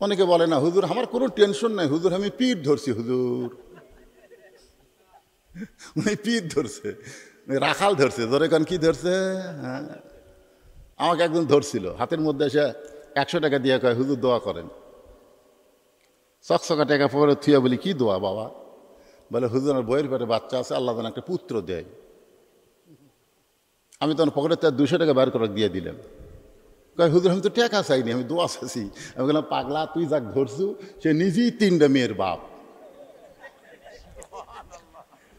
অনেকে বলে না হুজুর আমার কোনো টেনশন নাই, হুজুর আমি পীর ধরছি, হুজুর উনি পীর ধরছে, রাখাল ধরছে। ধরে কারণ কি ধরছে? হ্যাঁ, আমাকে একদম ধরছিল, হাতের মধ্যে এসে 100 টাকা দিয়ে কয় হুজুর দোয়া করেন। চকচকা টাকা পরে থুয়া বলি কি দোয়া বাবা? বলে হুজুর আমার বইয়ের পেটে বাচ্চা আছে, আল্লাহ যেন একটা পুত্র দেয়। আমি তখন পকেটে তার 200 টাকা বের করে দিয়ে দিলাম। কয় হুজুর আমি তো টাকা চাইনি, আমি দোয়া চাইছি। আমি বললাম পাগলা, তুই যাক ধরছু সে নিজেই 3টা মেয়ের বাপ,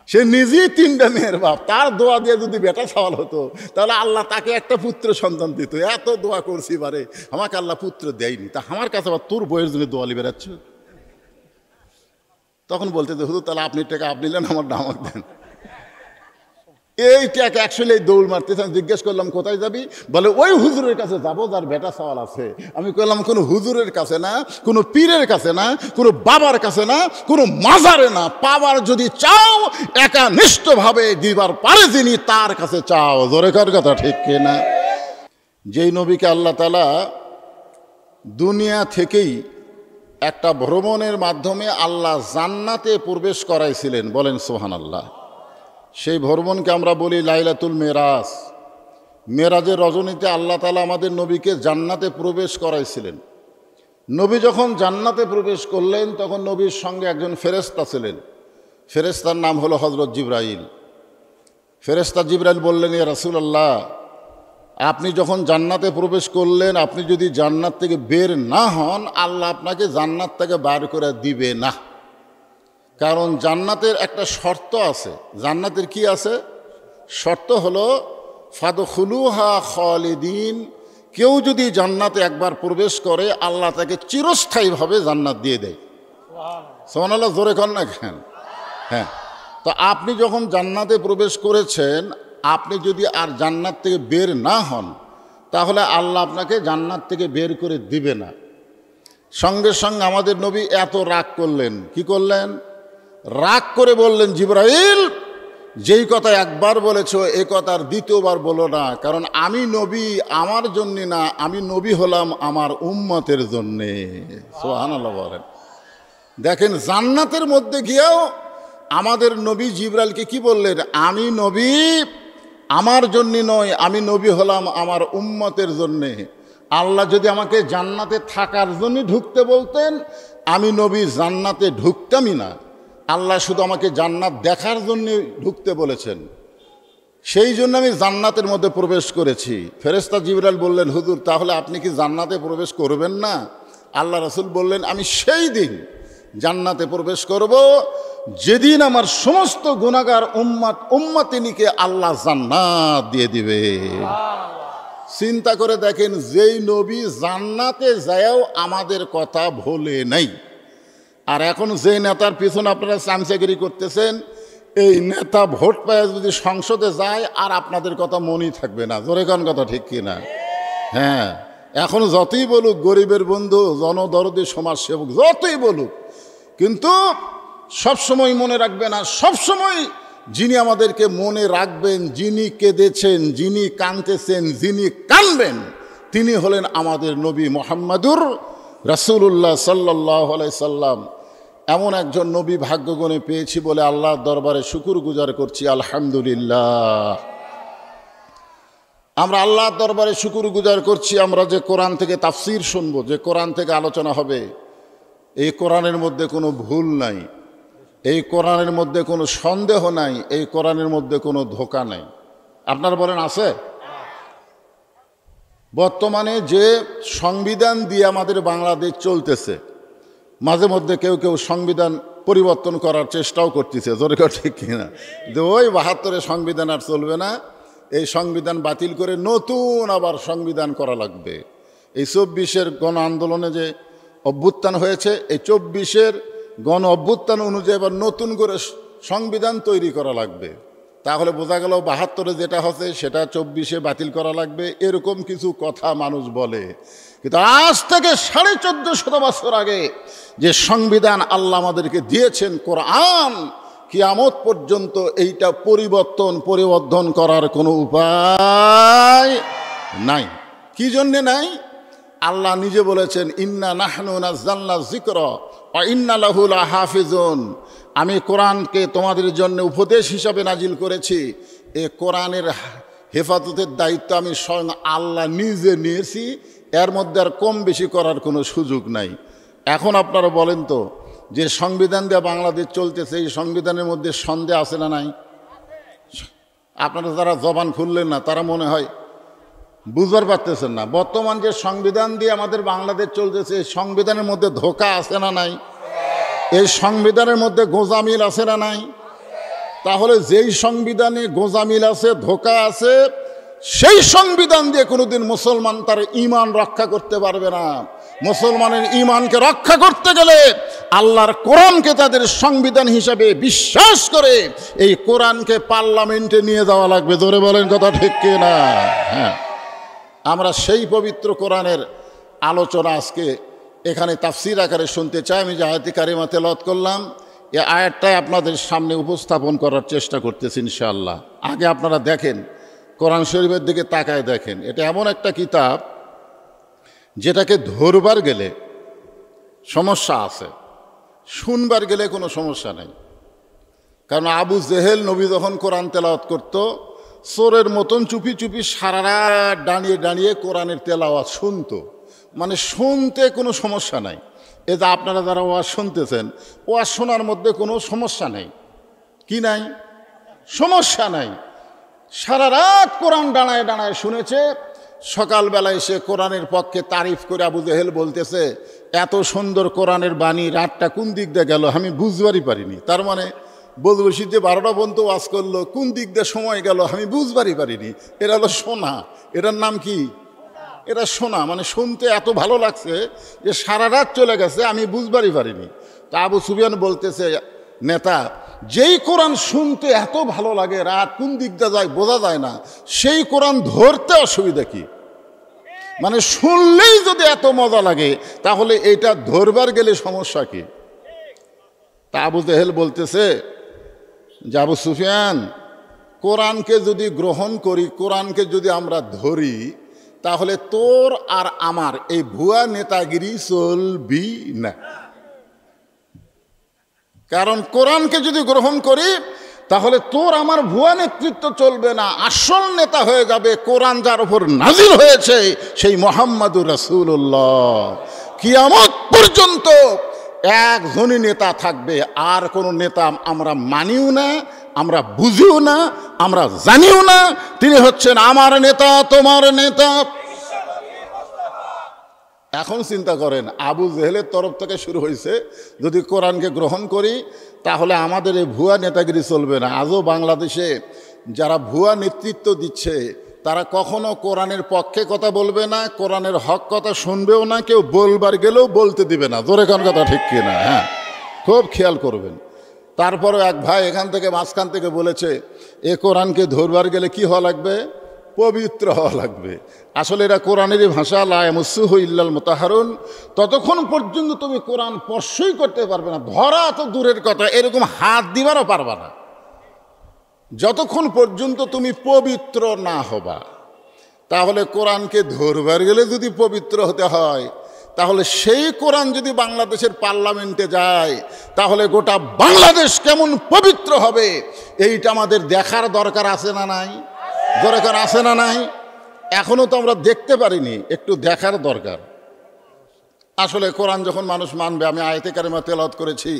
সে নিজেই 3টা মেয়ের বাপ। তার দোয়া দিয়ে যদি বেটা সওয়াল হতো তাহলে আল্লাহ তাকে একটা পুত্র সন্তান দিত। এত দোয়া করছি বারে, আমাকে আল্লাহ পুত্র দেয়নি, তা আমার কাছে আবার তোর বইয়ের জন্য দোয়ালি বেড়াচ্ছ। তখন বলতে যে হুজুর তাহলে আপনি টাকা আপনি নেন, আমার নামক দেন। এই টাকা অ্যাকচুয়ালি দৌড় মারতেছে। আমি জিজ্ঞেস করলাম কোথায় যাবি? বলে ওই হুজুরের কাছে যাবো যার বেটা সওয়াল আছে। আমি বললাম কোনো হুজুরের কাছে না, কোনো পীরের কাছে না, কোনো বাবার কাছে না, কোনো মাজারে না। পাওয়ার যদি চাও একানিষ্ঠভাবে দিবার পারে যিনি, তার কাছে চাও। জোরে কার কথা ঠিক কিনা? যেই নবীকে আল্লাহ তাআলা দুনিয়া থেকেই একটা ভ্রমণের মাধ্যমে আল্লাহ জান্নাতে প্রবেশ করাইছিলেন, বলেন সুবহানাল্লাহ। সেই ভ্রমণকে আমরা বলি লাইলাতুল মেরাজ। মেরাজের রজনীতে আল্লাহ তাআলা আমাদের নবীকে জান্নাতে প্রবেশ করাইছিলেন। নবী যখন জান্নাতে প্রবেশ করলেন তখন নবীর সঙ্গে একজন ফেরেশতা ছিলেন। ফেরেশতার নাম হলো হযরত জিবরাইল। ফেরেশতা জিবরাইল বললেন, ইয়া রাসূলুল্লাহ, আপনি যখন জান্নাতে প্রবেশ করলেন, আপনি যদি জান্নাত থেকে বের না হন, আল্লাহ আপনাকে জান্নাত থেকে বার করে দিবে না। কারণ জান্নাতের একটা শর্ত আছে। জান্নাতের কি আছে? শর্ত হলো ফাদখুলুহা খালিদিন। কেউ যদি জান্নাতে একবার প্রবেশ করে আল্লাহ তাকে চিরস্থায়ীভাবে জান্নাত দিয়ে দেয়। সুবহানাল্লাহ, জোরে কর না কেন? হ্যাঁ, তো আপনি যখন জান্নাতে প্রবেশ করেছেন, আপনি যদি আর জান্নাত থেকে বের না হন তাহলে আল্লাহ আপনাকে জান্নাত থেকে বের করে দিবে না। সঙ্গে সঙ্গে আমাদের নবী এত রাগ করলেন, কি করলেন? রাগ করে বললেন, জিবরাইল, যেই কথা একবার বলেছ এ কথা আর দ্বিতীয়বার বলো না। কারণ আমি নবী আমার জন্য না, আমি নবী হলাম আমার উম্মতের জন্যে। সুবহানাল্লাহ বলেন। দেখেন, জান্নাতের মধ্যে গিয়েও আমাদের নবী জিবরাইলকে কি বললেন? আমি নবী আমার জন্য নয়, আমি নবী হলাম আমার উম্মতের জন্যে। আল্লাহ যদি আমাকে জান্নাতে থাকার জন্য ঢুকতে বলতেন, আমি নবী জান্নাতে ঢুকতামই না। আল্লাহ শুধু আমাকে জান্নাত দেখার জন্য ঢুকতে বলেছেন, সেই জন্য আমি জান্নাতের মধ্যে প্রবেশ করেছি। ফেরেশতা জিবরাইল বললেন, হুজুর তাহলে আপনি কি জান্নাতে প্রবেশ করবেন না? আল্লাহ রাসূল বললেন, আমি সেই দিন জান্নাতে প্রবেশ করব যেদিন আমার সমস্ত গুনাহগার উম্মতিনীকে আল্লাহ জান্নাত দিয়ে দিবে। চিন্তা করে দেখেন, যেই নবী জান্নাতে যায়ও আমাদের কথা ভোলে নাই, আর এখন যে নেতার পিছনে আপনারা চামচাগিরি করতেছেন, এই নেতা ভোট পায় যদি সংসদে যায় আর আপনাদের কথা মনেই থাকবে না। জোরে কোন কথা ঠিক কিনা? হ্যাঁ, এখন যতই বলুক গরিবের বন্ধু, জনদরদি, সমাজসেবক, যতই বলুক, কিন্তু সবসময় মনে রাখবে না। সবসময় যিনি আমাদেরকে মনে রাখবেন, যিনি কেঁদেছেন, যিনি কাঁদতেছেন, যিনি কাঁদবেন, তিনি হলেন আমাদের নবী মুহাম্মাদুর রাসূলুল্লাহ সাল্লাল্লাহু আলাইহি সাল্লাম। এমন একজন নবী ভাগ্যগুণে পেয়েছি বলে আল্লাহর দরবারে শুকর গুজার করছি, আলহামদুলিল্লাহ। আমরা আল্লাহর দরবারে শুকর গুজার করছি, আমরা যে কোরআন থেকে তাফসীর শুনবো, যে কোরআন থেকে আলোচনা হবে, এই কোরআনের মধ্যে কোনো ভুল নাই, এই কোরআনের মধ্যে কোনো সন্দেহ নাই, এই কোরআনের মধ্যে কোনো ধোঁকা নাই। আপনারা বলেন আছে? বর্তমানে যে সংবিধান দিয়ে আমাদের বাংলাদেশ চলতেছে, মাঝে মধ্যে কেউ কেউ সংবিধান পরিবর্তন করার চেষ্টাও করতেছে। জোরে কথা ঠিক কিনা? যে ওই ৭২ সংবিধান আর চলবে না, এই সংবিধান বাতিল করে নতুন আবার সংবিধান করা লাগবে। এই ২৪-এর গণ আন্দোলনে যে অভ্যুত্থান হয়েছে, এই ২৪-এর গণ অভ্যুত্থান অনুযায়ী এবার নতুন করে সংবিধান তৈরি করা লাগবে। তাহলে বোঝা গেল ৭২-এ যেটা হচ্ছে সেটা ২৪-এ বাতিল করা লাগবে, এরকম কিছু কথা মানুষ বলে। কিন্তু আজ থেকে ১৪৫০ বছর আগে যে সংবিধান আল্লাহ আমাদেরকে দিয়েছেন, কোরআন, কিয়ামত পর্যন্ত এইটা পরিবর্তন করার কোনো উপায় নাই। কি জন্যে নাই? আল্লাহ নিজে বলেছেন, ইন্না নাহনু নাযালনা যিকরা ওয়া ইন্না লাহু লাহাফিজুন। আমি কোরআনকে তোমাদের জন্য উপদেশ হিসাবে নাজিল করেছি। এই কোরআনের হেফাজতের দায়িত্ব আমি স্বয়ং আল্লাহ নিজে নিয়েছি। এর মধ্যে আর কম বেশি করার কোনো সুযোগ নাই। এখন আপনারা বলেন তো, যে সংবিধান দিয়ে বাংলাদেশ চলতেছে, এই সংবিধানের মধ্যে সন্দেহ আছে না নাই? আপনারা যারা জবান খুললেন না, তারা মনে হয় বুঝবার পারতেছেন না। বর্তমান যে সংবিধান দিয়ে আমাদের বাংলাদেশ চলতেছে, এই সংবিধানের মধ্যে ধোঁকা আছে না নাই? এই সংবিধানের মধ্যে গোঁজামিল আছে না নাই? তাহলে যেই সংবিধানে গোঁজামিল আছে, ধোঁকা আছে, সেই সংবিধান দিয়ে কোনোদিন মুসলমান তার ঈমান রক্ষা করতে পারবে না। মুসলমানের ঈমানকে রক্ষা করতে গেলে আল্লাহর কোরআনকে তাদের সংবিধান হিসাবে বিশ্বাস করে এই কোরআনকে পার্লামেন্টে নিয়ে যাওয়া লাগবে। ধরে বলেন কথা ঠিক কিনা? হ্যাঁ, আমরা সেই পবিত্র কোরআনের আলোচনা আজকে এখানে তাফসীর আকারে শুনতে চাই। আমি যে আয়াতে কারিমা তেলাওয়াত করলাম, এই আয়াতটাই আপনাদের সামনে উপস্থাপন করার চেষ্টা করতেছি ইনশাআল্লাহ। আগে আপনারা দেখেন, কোরআন শরীফের দিকে তাকায় দেখেন। এটা এমন একটা কিতাব যেটাকে ধরবার গেলে সমস্যা আছে, শুনবার গেলে কোনো সমস্যা নেই। কারণ আবু জেহেল নবী যখন কোরআন তেলাওয়াত করত, চোরের মতন চুপি চুপি সারা রাত দাঁড়িয়ে দাঁড়িয়ে কোরআনের তেলাওয়াত শুনতো। মানে শুনতে কোনো সমস্যা নাই। এ যে আপনারা যারা ওয়াজ শুনতেছেন, ওয়াজ শোনার মধ্যে কোনো সমস্যা নেই। কি নাই? সমস্যা নাই। সারা রাত কোরআন দাঁড়ায় দাঁড়ায় শুনেছে। সকালবেলায় এসে কোরআনের পক্ষে তারিফ করে আবু জেহেল বলতেছে, এত সুন্দর কোরআনের বাণী, রাতটা কোন দিক দিয়ে গেল আমি বুঝবারই পারিনি। তার মানে বদরশিদ যে 12টা পর্যন্ত ওয়াজ করলো, কোন দিক দিয়ে সময় গেল আমি বুঝবারই পারিনি। এটা হলো শোনা। এটার নাম কি? এটা শোনা। মানে শুনতে এত ভালো লাগছে যে সারা রাত চলে গেছে, আমি বুঝবারই পারিনি। তা আবু সুফিয়ান বলতেছে, নেতা, যেই কোরআন শুনতে এত ভালো লাগে, রাত কোন দিকটা যায় বোঝা যায় না, সেই কোরআন ধরতে অসুবিধা কি? মানে শুনলেই যদি এত মজা লাগে, তাহলে এটা ধরবার গেলে সমস্যা কি? তা আবু জেহেল বলতেছে যে, আবু সুফিয়ান, কোরআনকে যদি গ্রহণ করি, কোরআনকে যদি আমরা ধরি, তাহলে তোর আর আমার এই ভুয়া নেতাগিরি চলবি না। কারণ কোরআনকে যদি গ্রহণ করি, তাহলে তোর আমার ভুয়া নেতৃত্ব চলবে না। আসল নেতা হয়ে যাবে কোরআন যার উপর নাজিল হয়েছে, সেই মুহাম্মাদুর রাসূলুল্লাহ। কিয়ামত পর্যন্ত একজনই নেতা থাকবে, আর কোনো নেতা আমরা মানিও না, আমরা বুঝিও না, আমরা জানিও না। তিনি হচ্ছেন আমার নেতা, তোমার নেতা। এখন চিন্তা করেন, আবু জেহেলের তরফ থেকে শুরু হয়েছে, যদি কোরআনকে গ্রহণ করি তাহলে আমাদের এই ভুয়া নেতাগিরি চলবে না। আজও বাংলাদেশে যারা ভুয়া নেতৃত্ব দিচ্ছে, তারা কখনো কোরআনের পক্ষে কথা বলবে না, কোরআনের হক কথা শুনবেও না, কেউ বলবার গেলেও বলতে দিবে না। জোরে কোন কথা ঠিক কিনা? হ্যাঁ, খুব খেয়াল করবেন। তারপরে এক ভাই এখান থেকে মাঝখান থেকে বলেছে, এ কোরআনকে ধরবার গেলে কি হওয়া লাগবে? পবিত্র হওয়া লাগবে। আসলে এটা কোরআনেরই ভাষা, লা ইয়ামাসসুহু ইল্লাল মুতাহহারুন। ততক্ষণ পর্যন্ত তুমি কোরআন স্পর্শই করতে পারবে না, ধরা তো দূরের কথা, এরকম হাত দিবারও পারবা না, যতক্ষণ পর্যন্ত তুমি পবিত্র না হবা। তাহলে কোরআনকে ধরবার গেলে যদি পবিত্র হতে হয়, তাহলে সেই কোরআন যদি বাংলাদেশের পার্লামেন্টে যায়, তাহলে গোটা বাংলাদেশ কেমন পবিত্র হবে, এইটা আমাদের দেখার দরকার আছে না নাই? দরকার আছে না নাই? এখনো তো আমরা দেখতে পারিনি, একটু দেখার দরকার। আসলে কোরআন যখন মানুষ মানবে, আমি আয়াতে কারিমা তেলাওয়াত করেছি,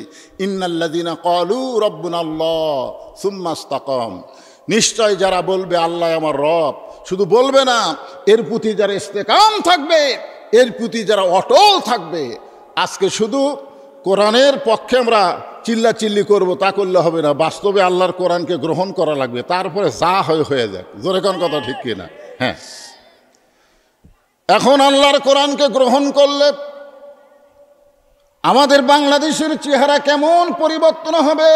ইন্নাল্লাযীনা ক্বালু রাব্বুনাল্লাহ সুম্মা ইসতাকাম। নিশ্চয় যারা বলবে আল্লাহ আমার রব, শুধু বলবে না, এর প্রতি যারা ইস্তেকাম থাকবে, এর প্রতি যারা অটল থাকবে। আজকে শুধু কোরআনের পক্ষে আমরা চিল্লাচিল্লি করব, তা করলে হবে না। বাস্তবে আল্লাহর কোরআনকে গ্রহণ করা লাগবে, তারপরে যা হয়ে যাক। জোরে কোন কথা ঠিক কিনা? হ্যাঁ, এখন আল্লাহর কোরআনকে গ্রহণ করলে আমাদের বাংলাদেশের চেহারা কেমন পরিবর্তন হবে,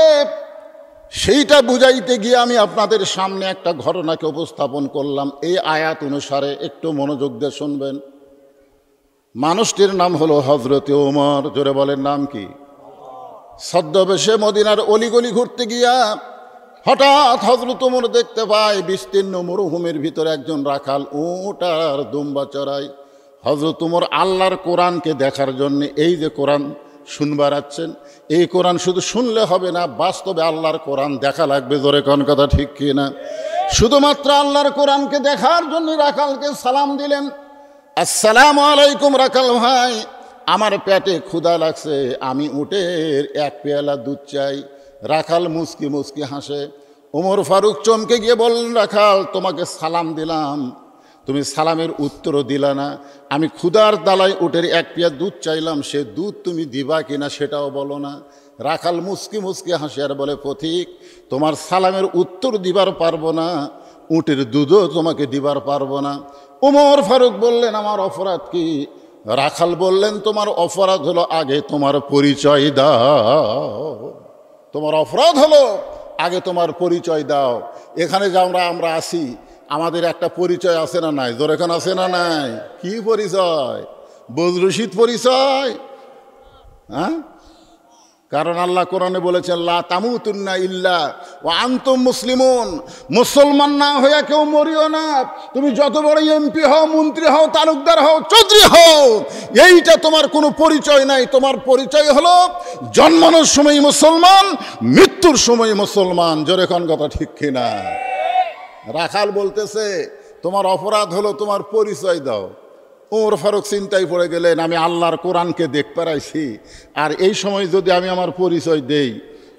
সেইটা বুঝাইতে গিয়ে আমি আপনাদের সামনে একটা ঘটনাকে উপস্থাপন করলাম। এই আয়াত অনুসারে একটু মনোযোগ দিয়ে শুনবেন। মানুষটির নাম হলো হযরতে ওমর। জোরে বলেন, নাম কি? ছদ্মবেশে মদিনার অলিগলি ঘুরতে গিয়া হঠাৎ হযরত ওমর দেখতে পায় বিস্তীর্ণ মরুভূমির ভিতরে একজন রাখাল উট আর দুম্বা চড়ায়। হযরত ওমর আল্লাহর কোরআনকে দেখার জন্য এই যে কোরআন শুনবার আছেন, এই কোরআন শুধু শুনলে হবে না, বাস্তবে আল্লাহর কোরআন দেখা লাগবে। জোরে কোন কথা ঠিক কি না? শুধুমাত্র আল্লাহর কোরআনকে দেখার জন্য রাখালকে সালাম দিলেন, আসসালামু আলাইকুম রাখাল ভাই, আমার পেটে ক্ষুধা লাগছে, আমি উটের এক পেয়ালা দুধ চাই। রাখাল মুস্কি মুস্কি হাসে। ওমর ফারুক চমকে গিয়ে বললেন, রাখাল তোমাকে সালাম দিলাম, তুমি সালামের উত্তরও দিলা না। আমি ক্ষুধার দালায় উটের এক পেয়া দুধ চাইলাম, সে দুধ তুমি দিবা কিনা সেটাও বলো না। রাখাল মুস্কি মুস্কি হাসে আর বলে, পথিক তোমার সালামের উত্তর দিবার পারবো না, উটের দুধও তোমাকে দিবার পারবো না। ওমর ফারুক বললেন, আমার অপরাধ কি? রাখাল বললেন, তোমার অপরাধ হলো আগে তোমার পরিচয় দাও। তোমার অপরাধ হলো আগে তোমার পরিচয় দাও। এখানে যে আমরা আসি, আমাদের একটা পরিচয় আছে না নাই? জোরে এখন আছে না নাই? কি পরিচয়? বজরশিদ পরিচয়, হ্যাঁ? কারণ আল্লাহ কোরআনে বলেছেন, লা তামুতুন্না ইল্লা ওয়া আনতুম মুসলিমুন, মুসলমান না হয়ে কেউ মরিও না। তুমি যত বড় এমপি হও, মন্ত্রী হও, তালুকদার হও, চৌধুরী হও, এইটা তোমার কোনো পরিচয় নাই। তোমার পরিচয় হলো জন্মানোর সময় মুসলমান, মৃত্যুর সময় মুসলমান। জোরে কোন কথা ঠিক কিনা? রাখাল বলতেছে, তোমার অপরাধ হলো তোমার পরিচয় দাও। ওমর ফারুক চিন্তায় পড়ে গেলেন, আমি আল্লাহর কোরআনকে দেখতে পাইছি, আর এই সময় যদি আমি আমার পরিচয় দেই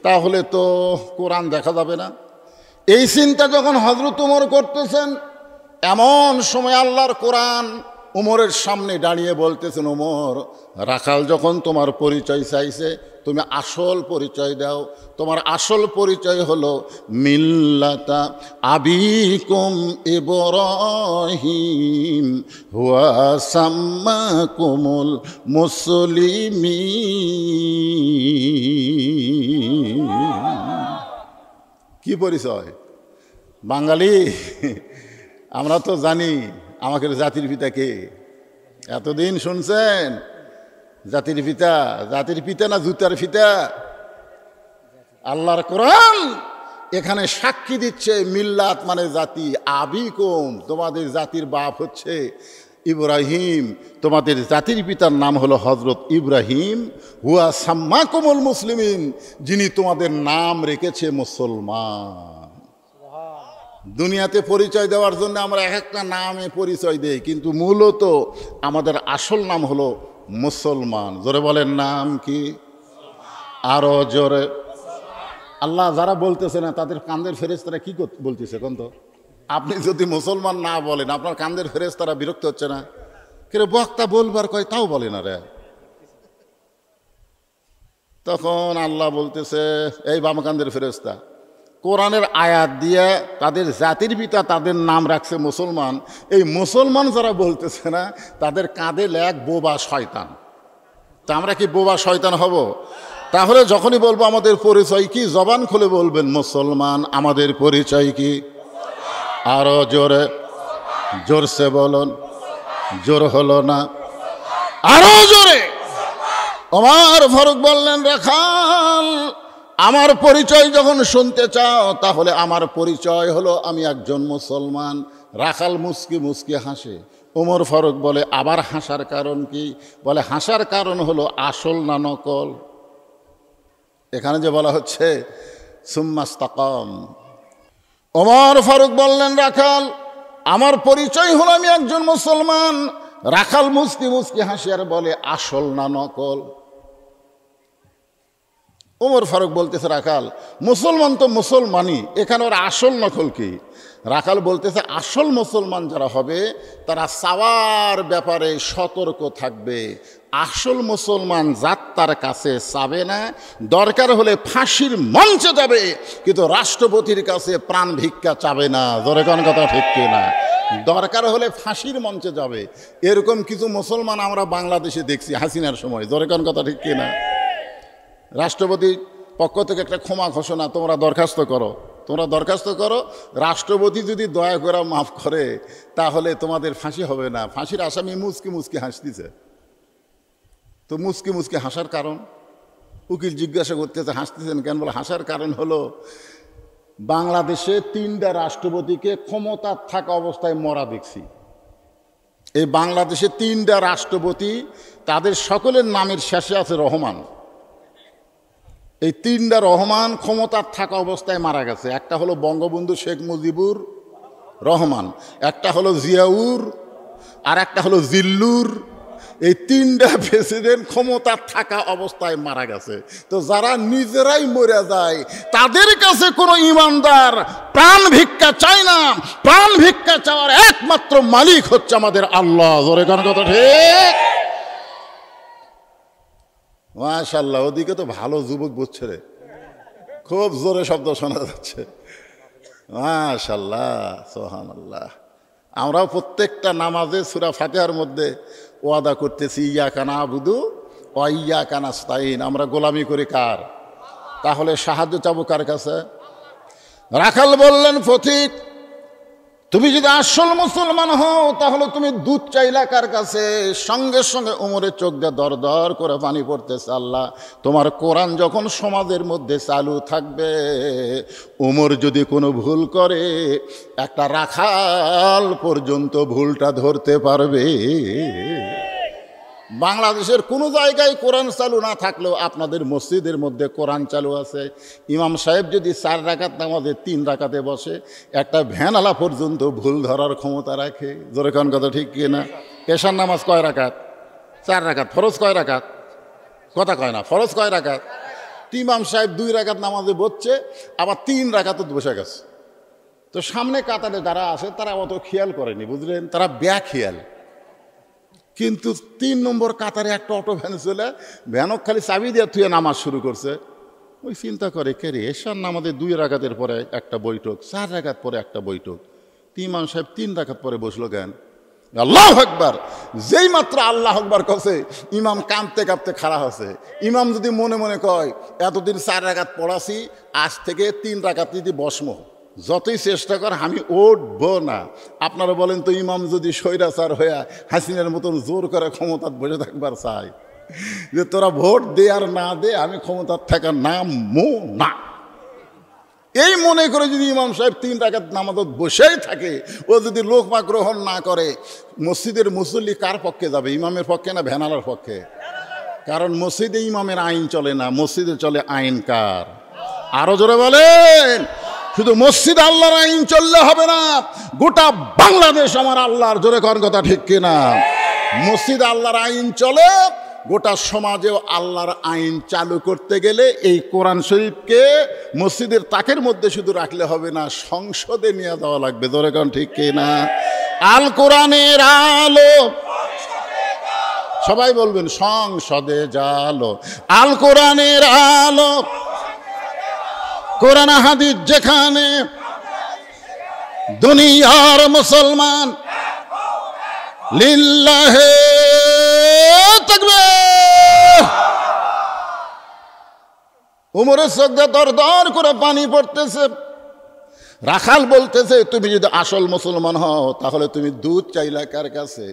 তাহলে তো কোরআন দেখা যাবে না। এই চিন্তা যখন হযরত ওমর করতেছেন, এমন সময় আল্লাহর কোরআন ওমরের সামনে দাঁড়িয়ে বলতেছেন, ওমর রাখাল যখন তোমার পরিচয় চাইছে, তুমি আসল পরিচয় দাও। তোমার আসল পরিচয় হলো মিল্লাতা আবিকুম ইব্রাহিম হুয়া সাম্মাকুমুল মুসলিমিন। কি পরিচয়? বাঙালি আমরা তো জানি আমাদের জাতির পিতা কে। এতদিন শুনছেন জাতির পিতা, জাতির পিতা না জুতার পিতা? আল্লাহর কোরআন এখানে সাক্ষী দিচ্ছে, মিল্লাত মানে জাতি, আবিকুম তোমাদের জাতির বাপ হচ্ছে ইব্রাহিম, তোমাদের জাতির পিতার নাম হলো হযরত ইব্রাহিম, হুয়া সাম্মাকুমুল মুসলিমিন, যিনি তোমাদের নাম রেখেছে মুসলমান। দুনিয়াতে পরিচয় দেওয়ার জন্য আমরা এক একটা নামে পরিচয় দেই, কিন্তু মূলত আমাদের আসল নাম হলো মুসলমান। জোরে বলেন, নাম কি? আরো জোরে। আল্লাহ যারা বলতেছে না তাদের কান্দের ফেরেশতারা কি বলতেছে কোন তো? আপনি যদি মুসলমান না বলেন, আপনার কান্দের ফেরেশতারা বিরক্ত হচ্ছে না? কে বক্তা বলবার কয় তাও বলে না রে। তখন আল্লাহ বলতেছে, এই বাম কান্দের ফেরেশতা, কোরআনের আয়াত দিয়ে তাদের জাতির পিতা তাদের নাম রাখছে মুসলমান, এই মুসলমান যারা বলতেছে না তাদের কাঁধে লেখ বোবা শয়তান। তা আমরা কি বোবা শয়তান হব? তাহলে যখনই বলবো আমাদের পরিচয় কি, জবান খুলে বলবেন মুসলমান। আমাদের পরিচয় কি? আরো জোরে, জোরসে বলুন। জোর হলো না, আরো জোরে। ওমর ফারুক বললেন, রাখাল আমার পরিচয় যখন শুনতে চাও তাহলে আমার পরিচয় হলো আমি একজন মুসলমান। রাখাল মুস্কি মুস্কি হাসে। ওমর ফারুক বলে, আবার হাসার কারণ কি? বলে, হাসার কারণ হলো আসল না নকল। এখানে যে বলা হচ্ছে সুম্মাস্তাকাম। ওমর ফারুক বললেন, রাখাল আমার পরিচয় হলো আমি একজন মুসলমান। রাখাল মুস্কি মুস্কি হাসি আর বলে, আসল না নকল? ওমর ফারুক বলতেছে, রাখাল মুসলমান তো মুসলমানই, এখানে ওর আসল নকল কি? রাখাল বলতেছে, আসল মুসলমান যারা হবে তারা চাওয়ার ব্যাপারে সতর্ক থাকবে। আসল মুসলমান যাত্রার কাছে চাবে না, দরকার হলে ফাঁসির মঞ্চে যাবে, কিন্তু রাষ্ট্রপতির কাছে প্রাণ ভিক্ষা চাবে না। জোরে কোন কথা ঠিক কিনা? দরকার হলে ফাঁসির মঞ্চে যাবে। এরকম কিছু মুসলমান আমরা বাংলাদেশে দেখছি হাসিনার সময়। জোরে কোন কথা ঠিক কিনা? রাষ্ট্রপতির পক্ষ থেকে একটা ক্ষমা ঘোষণা, তোমরা দরখাস্ত করো, তোমরা দরখাস্ত করো, রাষ্ট্রপতি যদি দয়া করে মাফ করে তাহলে তোমাদের ফাঁসি হবে না। ফাঁসির আসামি মুচকি মুচকি হাসতেছে। তো মুচকি মুচকি হাসার কারণ? উকিল জিজ্ঞাসা করতেছে, হাসতেছেন কেন? বলে, হাসার কারণ হলো বাংলাদেশে 3টা রাষ্ট্রপতিকে ক্ষমতা থাকা অবস্থায় মরা দেখছি। এই বাংলাদেশে 3টা রাষ্ট্রপতি, তাদের সকলের নামের শেষে আছে রহমান। এই 3টা রহমান ক্ষমতার থাকা অবস্থায় মারা গেছে। একটা হলো বঙ্গবন্ধু শেখ মুজিবুর রহমান, একটা হলো জিয়াউর, আর একটা হলো জিল্লুর। এই 3টা প্রেসিডেন্ট ক্ষমতার থাকা অবস্থায় মারা গেছে। তো যারা নিজেরাই মরে যায় তাদের কাছে কোনো ইমানদার প্রাণ ভিক্ষা চায় না। প্রাণ ভিক্ষা চাওয়ার একমাত্র মালিক হচ্ছে আমাদের আল্লাহ। জোরে কোন কথা ঠিক? মাশাআল্লাহ, ওদিকে তো ভালো যুবক বুঝছে রে, খুব জোরে শব্দ শোনা যাচ্ছে। মাশাআল্লাহ, সুবহানাল্লাহ। আমরাও প্রত্যেকটা নামাজে সূরা ফাতিহার মধ্যে ওয়াদা করতেছি, ইয়াকা নাবুদু ওয়া ইয়াকা নাস্তাইন। আমরা গোলামি করি কার? তাহলে সাহায্য চাবো কার কাছে? রাখাল বললেন, পথিক তুমি যদি আসল মুসলমান হও তাহলে তুমি দুধ চাইলা কার কাছে? সঙ্গে সঙ্গে উমরের চোখ দিয়ে দর দর করে পানি পড়তেছে। আল্লাহ, তোমার কোরআন যখন সমাজের মধ্যে চালু থাকবে, উমর যদি কোনো ভুল করে একটা রাখাল পর্যন্ত ভুলটা ধরতে পারবে। বাংলাদেশের কোনো জায়গায় কোরআন চালু না থাকলেও আপনাদের মসজিদের মধ্যে কোরআন চালু আছে। ইমাম সাহেব যদি 4 রাকাত নামাজে 3 রাকাতে বসে, একটা ভ্যানওয়ালা পর্যন্ত ভুল ধরার ক্ষমতা রাখে। জোরে কোন কথা ঠিক কি না? এশার নামাজ কয় রাকাত? 4 রাকাত। ফরজ কয় রাকাত? কথা কয় না। ফরজ কয় রাকাত? ইমাম সাহেব 2 রাকাত নামাজে বসছে, আবার 3 রাকাত বসে গেছে। তো সামনে কাতারে যারা আছে তারা অত খেয়াল করেনি, বুঝলেন? তারা খেয়াল। কিন্তু 3 নম্বর কাতারে একটা অটো ভ্যান চলে, ভ্যানক খালি চাবি দিয়ে থুয়ে নামাজ শুরু করছে। ওই চিন্তা করে, কে রে, এশার নামাজে 2 রাকাতের পরে একটা বৈঠক, 4 রাকাত পরে একটা বৈঠক, ইমাম সাহেব 3 রাকাত পরে বসলো কেন? আল্লাহু আকবার। যেই মাত্র আল্লাহু আকবার কছে, ইমাম কাঁদতে কাঁদতে খাড়া হচ্ছে। ইমাম যদি মনে মনে কয় এতদিন 4 রাকাত পড়াছি, আজ থেকে 3 রাকাত যদি বসমো, যতই চেষ্টা কর আমি উঠবো না। আপনারা বলেন তো, ইমাম যদি স্বৈরাচার হইয়া হাসিনার মতন জোর করে ক্ষমতার বসে থাকবার চাই, যে তোরা ভোট দে আর না দে, আমি ক্ষমতার থাকার নামও না, এই মনে করে যদি ইমাম সাহেব 3 রাকাত নামাজত বসেই থাকে, ও যদি লোকমা গ্রহণ না করে, মসজিদের মুসল্লি কার পক্ষে যাবে? ইমামের পক্ষে না ভ্যানালার পক্ষে? কারণ মসজিদে ইমামের আইন চলে না, মসজিদে চলে আইন কার? আরো জোরে বলেন। শুধু মসজিদ আল্লাহর আইন চললে হবে না, গোটা বাংলাদেশ আমার আল্লাহর। জোরে কোন কথা ঠিক কিনা? মসজিদ আল্লাহর আইন চলে, গোটা সমাজেও আল্লাহর আইন চালু করতে গেলে এই কোরআন শরীফকে মসজিদের তাকের মধ্যে শুধু রাখলে হবে না, সংসদে নিয়ে যাওয়া লাগবে। জোরে কোন ঠিক কিনা? আল কোরআনের আলো, সবাই বলবেন, সংসদে জালো। আল কোরআনের আলো, কোরআন হাদিস যেখানে, দুনিয়ার মুসলমান লিল্লাহে তাকবীর। উমরের চোখ দিয়ে দর দর করে পানি পড়তেছে। রাখাল বলতেছে, তুমি যদি আসল মুসলমান হও তাহলে তুমি দুধ চাইলা কার কাছে?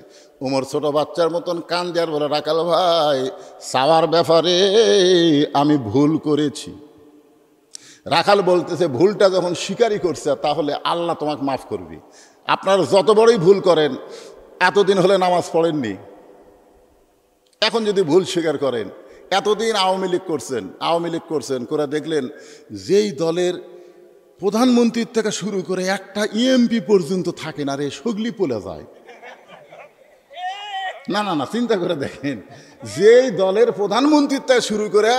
উমর ছোট বাচ্চার মতন কান দেওয়ার বলে, রাখাল ভাই, চাওয়ার ব্যাপারে আমি ভুল করেছি। রাখাল বলতেছে, ভুলটা যখন স্বীকারই করছে তাহলে আল্লাহ তোমাকে মাফ করবি। আপনার যত বড়ই ভুল করেন, এতদিন হলে নামাজ পড়েননি, এখন যদি ভুল স্বীকার করেন, এতদিন আওয়ামী লীগ করছেন করে দেখলেন যেই দলের প্রধানমন্ত্রীর থেকে শুরু করে একটা ইএমপি পর্যন্ত থাকে না রে, সগলি পলে যায়। না না না, চিন্তা করে দেখেন, যেই দলের প্রধানমন্ত্রীর থেকে শুরু করে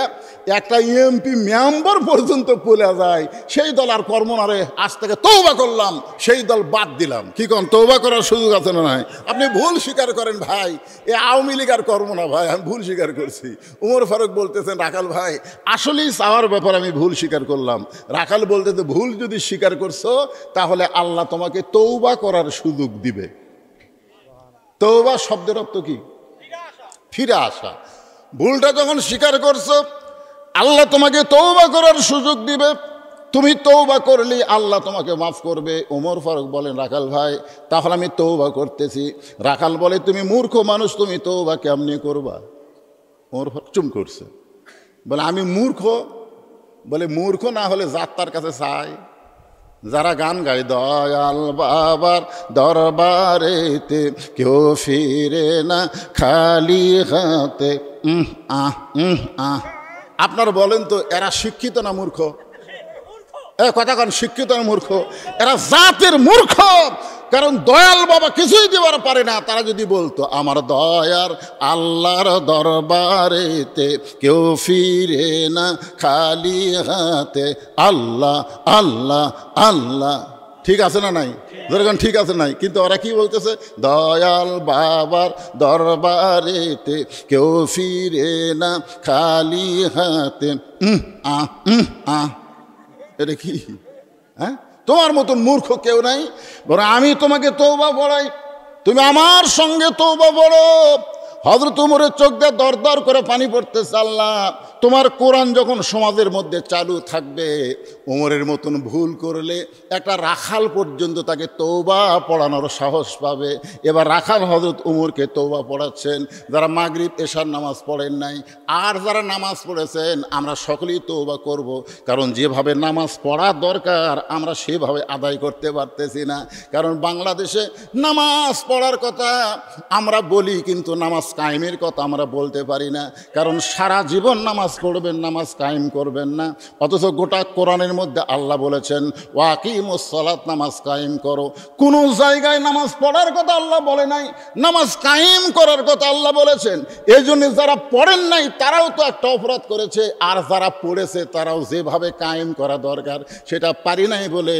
একটা ইএমপি মেম্বার পর্যন্ত পলে যায়, সেই দল আর কর্ম না রে, আজ থেকে তওবা করলাম, সেই দল বাদ দিলাম। কি কোন? তওবা করার সুযোগ আছে না নাই? আপনি ভুল স্বীকার করেন ভাই, এ আওয়ামী লীগ আর কর্ম না ভাই, আমি ভুল স্বীকার করছি। উমর ফারুক বলতেছেন, রাখাল ভাই, আসলেই চাওয়ার ব্যাপারে আমি ভুল স্বীকার করলাম। রাখাল বলতেছে, ভুল যদি স্বীকার করছো তাহলে আল্লাহ তোমাকে তওবা করার সুযোগ দিবে। তওবা শব্দের অর্থ কি? ফিরে আসা। ভুলটা যখন স্বীকার করছো, আল্লাহ তোমাকে তওবা করার সুযোগ দিবে। তুমি তওবা করলে আল্লাহ তোমাকে মাফ করবে। ওমর ফারুক বলেন, রাখাল ভাই, তাহলে আমি তওবা করতেছি। রাখাল বলে, তুমি মূর্খ মানুষ, তুমি তওবা কেমনি করবা? ওমর ফারুক চুপ করছে, বলে, আমি মূর্খ? বলে, মূর্খ না হলে যাত্রার কাছে চাই, যারা গান গায় দয়াল বাবার দরবারেতে কেউ ফিরে না খালি হাতে, আপনারা বলেন তো এরা শিক্ষিত না মূর্খ? কথা কন, শিক্ষিত না মূর্খ? এরা জাতের মূর্খ। কারণ দয়াল বাবা কিছুই দিবার পারে না। তারা যদি বলতো আমার দয়ার আল্লাহর দরবারেতে কেউ ফিরে না খালি হাতে, আল্লাহ আল্লাহ আল্লাহ, ঠিক আছে না নাই? যেরকম ঠিক আছে নাই, কিন্তু ওরা কি বলতেছে? দয়াল বাবার দরবারেতে কেউ ফিরে না খালি হাতে। এটা কি? হ্যাঁ, তোমার মতন মূর্খ কেউ নাই। বরং আমি তোমাকে তওবা পড়াই, তুমি আমার সঙ্গে তওবা পড়ো। হযরত ওমরের চোখ দিয়ে দর দর করে পানি পড়তেছে। আল্লাহ, তোমার কোরআন যখন সমাজের মধ্যে চালু থাকবে, ওমরের মতন ভুল করলে একটা রাখাল পর্যন্ত তাকে তওবা পড়ানোর সাহস পাবে। এবার রাখাল হযরত ওমরকে তওবা পড়াচ্ছেন। যারা মাগরিব এশার নামাজ পড়েন নাই আর যারা নামাজ পড়েছেন, আমরা সকলেই তওবা করব। কারণ যেভাবে নামাজ পড়া দরকার আমরা সেভাবে আদায় করতে পারতেছি না। কারণ বাংলাদেশে নামাজ পড়ার কথা আমরা বলি, কিন্তু নামাজ কায়েমের কথা আমরা বলতে পারি না। কারণ সারা জীবন নামাজ পড়বেন, নামাজ কায়েম করবেন না। অথচ গোটা কোরআনের মধ্যে আল্লাহ বলেছেন ওয়াকিমুস সালাত, নামাজ কায়েম করো। কোনো জায়গায় নামাজ পড়ার কথা আল্লাহ বলে নাই, নামাজ কায়েম করার কথা আল্লাহ বলেছেন। এই জন্য যারা পড়েন নাই তারাও তো একটা অপরাধ করেছে, আর যারা পড়েছে তারাও যেভাবে কায়েম করা দরকার সেটা পারি নাই বলে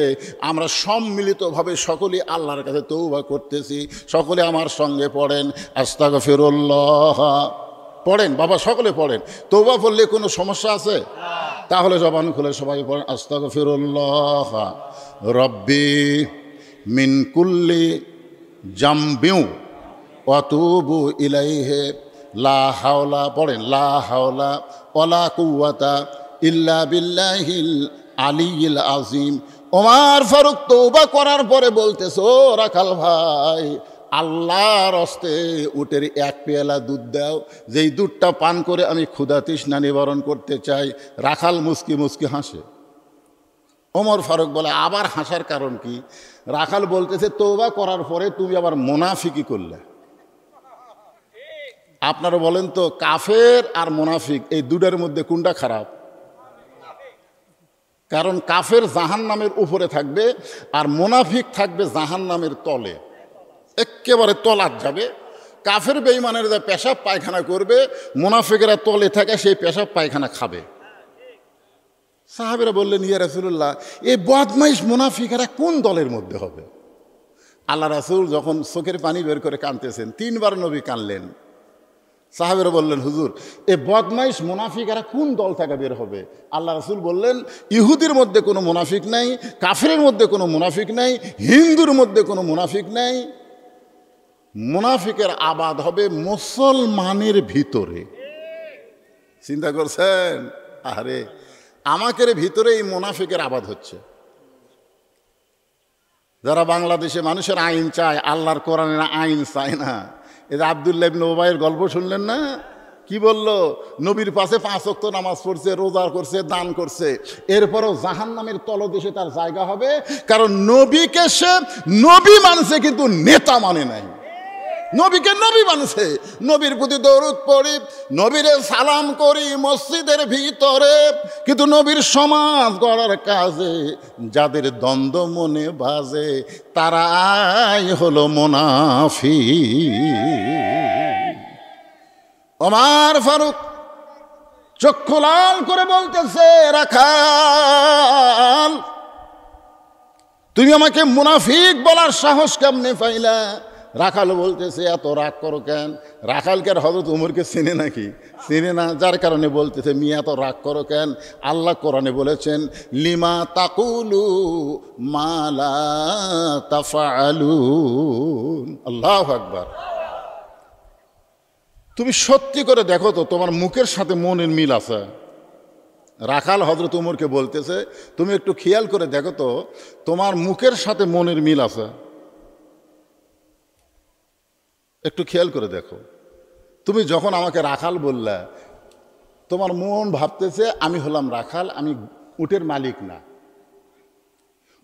আমরা সম্মিলিতভাবে সকলেই আল্লাহর কাছে তওবা করতেছি। সকলে আমার সঙ্গে পড়েন আস্তাগফিরুল্লাহ। পড়েন বাবা, সকলে পড়েন। তওবা পড়লে কোনো সমস্যা আছে? তাহলে জবান খুলে সবাই পড়েন আস্তাগফিরুল্লাহ রব্বি মিন কুল্লি জামবিউ ওয়া তুবু ইলাইহি লা হাওলা, পড়েন লা হাওলা ওয়ালা কুওয়াতা ইল্লা বিল্লাহিল আলিয়্যিল আযীম। ওমর ফারুক তওবা করার পরে বলতেছে, ও রাখাল ভাই, আল্লাহর হস্তে উটের এক পেয়ালা দুধ দাও, যেই দুধটা পান করে আমি ক্ষুধা তৃষ্ণা নিবারণ করতে চাই। রাখাল মুস্কি মুস্কি হাসে। ওমর ফারুক বলে, আবার হাসার কারণ কি? রাখাল বলতেছে, তওবা করার পরে তুমি আবার মুনাফিকি করলে। আপনারা বলেন তো, কাফের আর মুনাফিক এই দুটার মধ্যে কোনটা খারাপ? কারণ কাফের জাহান্নামের উপরে থাকবে আর মুনাফিক থাকবে জাহান্নামের তলে, একেবারে তলাত যাবে। কাফের বেঈমানের যা পেশাব পায়খানা করবে, মুনাফিকেরা তলে থাকে সেই পেশাব পায়খানা খাবে। সাহাবীরা বললেন, ইয়া রাসূলুল্লাহ, এই বদমাইশ মুনাফিকেরা কোন দলের মধ্যে হবে? আল্লাহ রাসূল যখন চোখের পানি বের করে কাঁদতেছেন, 3 বার নবী কাঁদলেন। সাহাবীরা বললেন, হুজুর, এই বদমাইশ মুনাফিকেরা কোন দল থেকে বের হবে? আল্লাহ রাসূল বললেন, ইহুদির মধ্যে কোনো মুনাফিক নাই, কাফেরের মধ্যে কোনো মুনাফিক নাই, হিন্দুর মধ্যে কোনো মুনাফিক নাই। মুনাফিকের আবাদ হবে মুসলমানের ভিতরে। চিন্তা করছেন? আরে আমাদের ভিতরে এই মুনাফিকের আবাদ হচ্ছে। যারা বাংলাদেশে মানুষের আইন চায়, আল্লাহর কোরআনের আইন চায় না। এই যে আব্দুল্লাহ ইবনে উবাইয়ের গল্প শুনলেন না? কি বলল? নবীর পাশে 5 ওয়াক্ত নামাজ পড়ছে, রোজা করছে, দান করছে, এরপরও জাহান্নামের তলদেশে তার জায়গা হবে। কারণ নবীকে সে নবী মানছে, কিন্তু নেতা মানে নাই। নবীকে নবী মানছে, নবীর প্রতি দরুদ পড়ি, নবীরে সালাম করি মসজিদের ভিতরে, কিন্তু নবীর সমাজ গড়ার কাজে যাদের দ্বন্দ্ব মনে বাজে তারাই হলো মুনাফিক। ওমর ফারুক চক্ষু লাল করে বলতেছে, রাখাল, তুমি আমাকে মুনাফিক বলার সাহস কেমনে পাইলা? রাখাল বলতেছে, এত রাগ করো কেন? রাখালকে আর হযরত ওমরকে চিনে নাকি? চিনে না, যার কারণে বলতেছে, মিয়া এত রাগ করো কেন? আল্লাহ কোরআনে বলেছেন, লিমা তাকুলু মা লা তাফআলুন। আল্লাহু আকবার। তুমি সত্যি করে দেখো তো তোমার মুখের সাথে মনের মিল আছে? রাখাল হযরত ওমরকে বলতেছে, তুমি একটু খেয়াল করে দেখো তো তোমার মুখের সাথে মনের মিল আছে? একটু খেয়াল করে দেখো। তুমি যখন আমাকে রাখাল বললা, তোমার মন ভাবতেছে আমি হলাম রাখাল, আমি উটের মালিক না।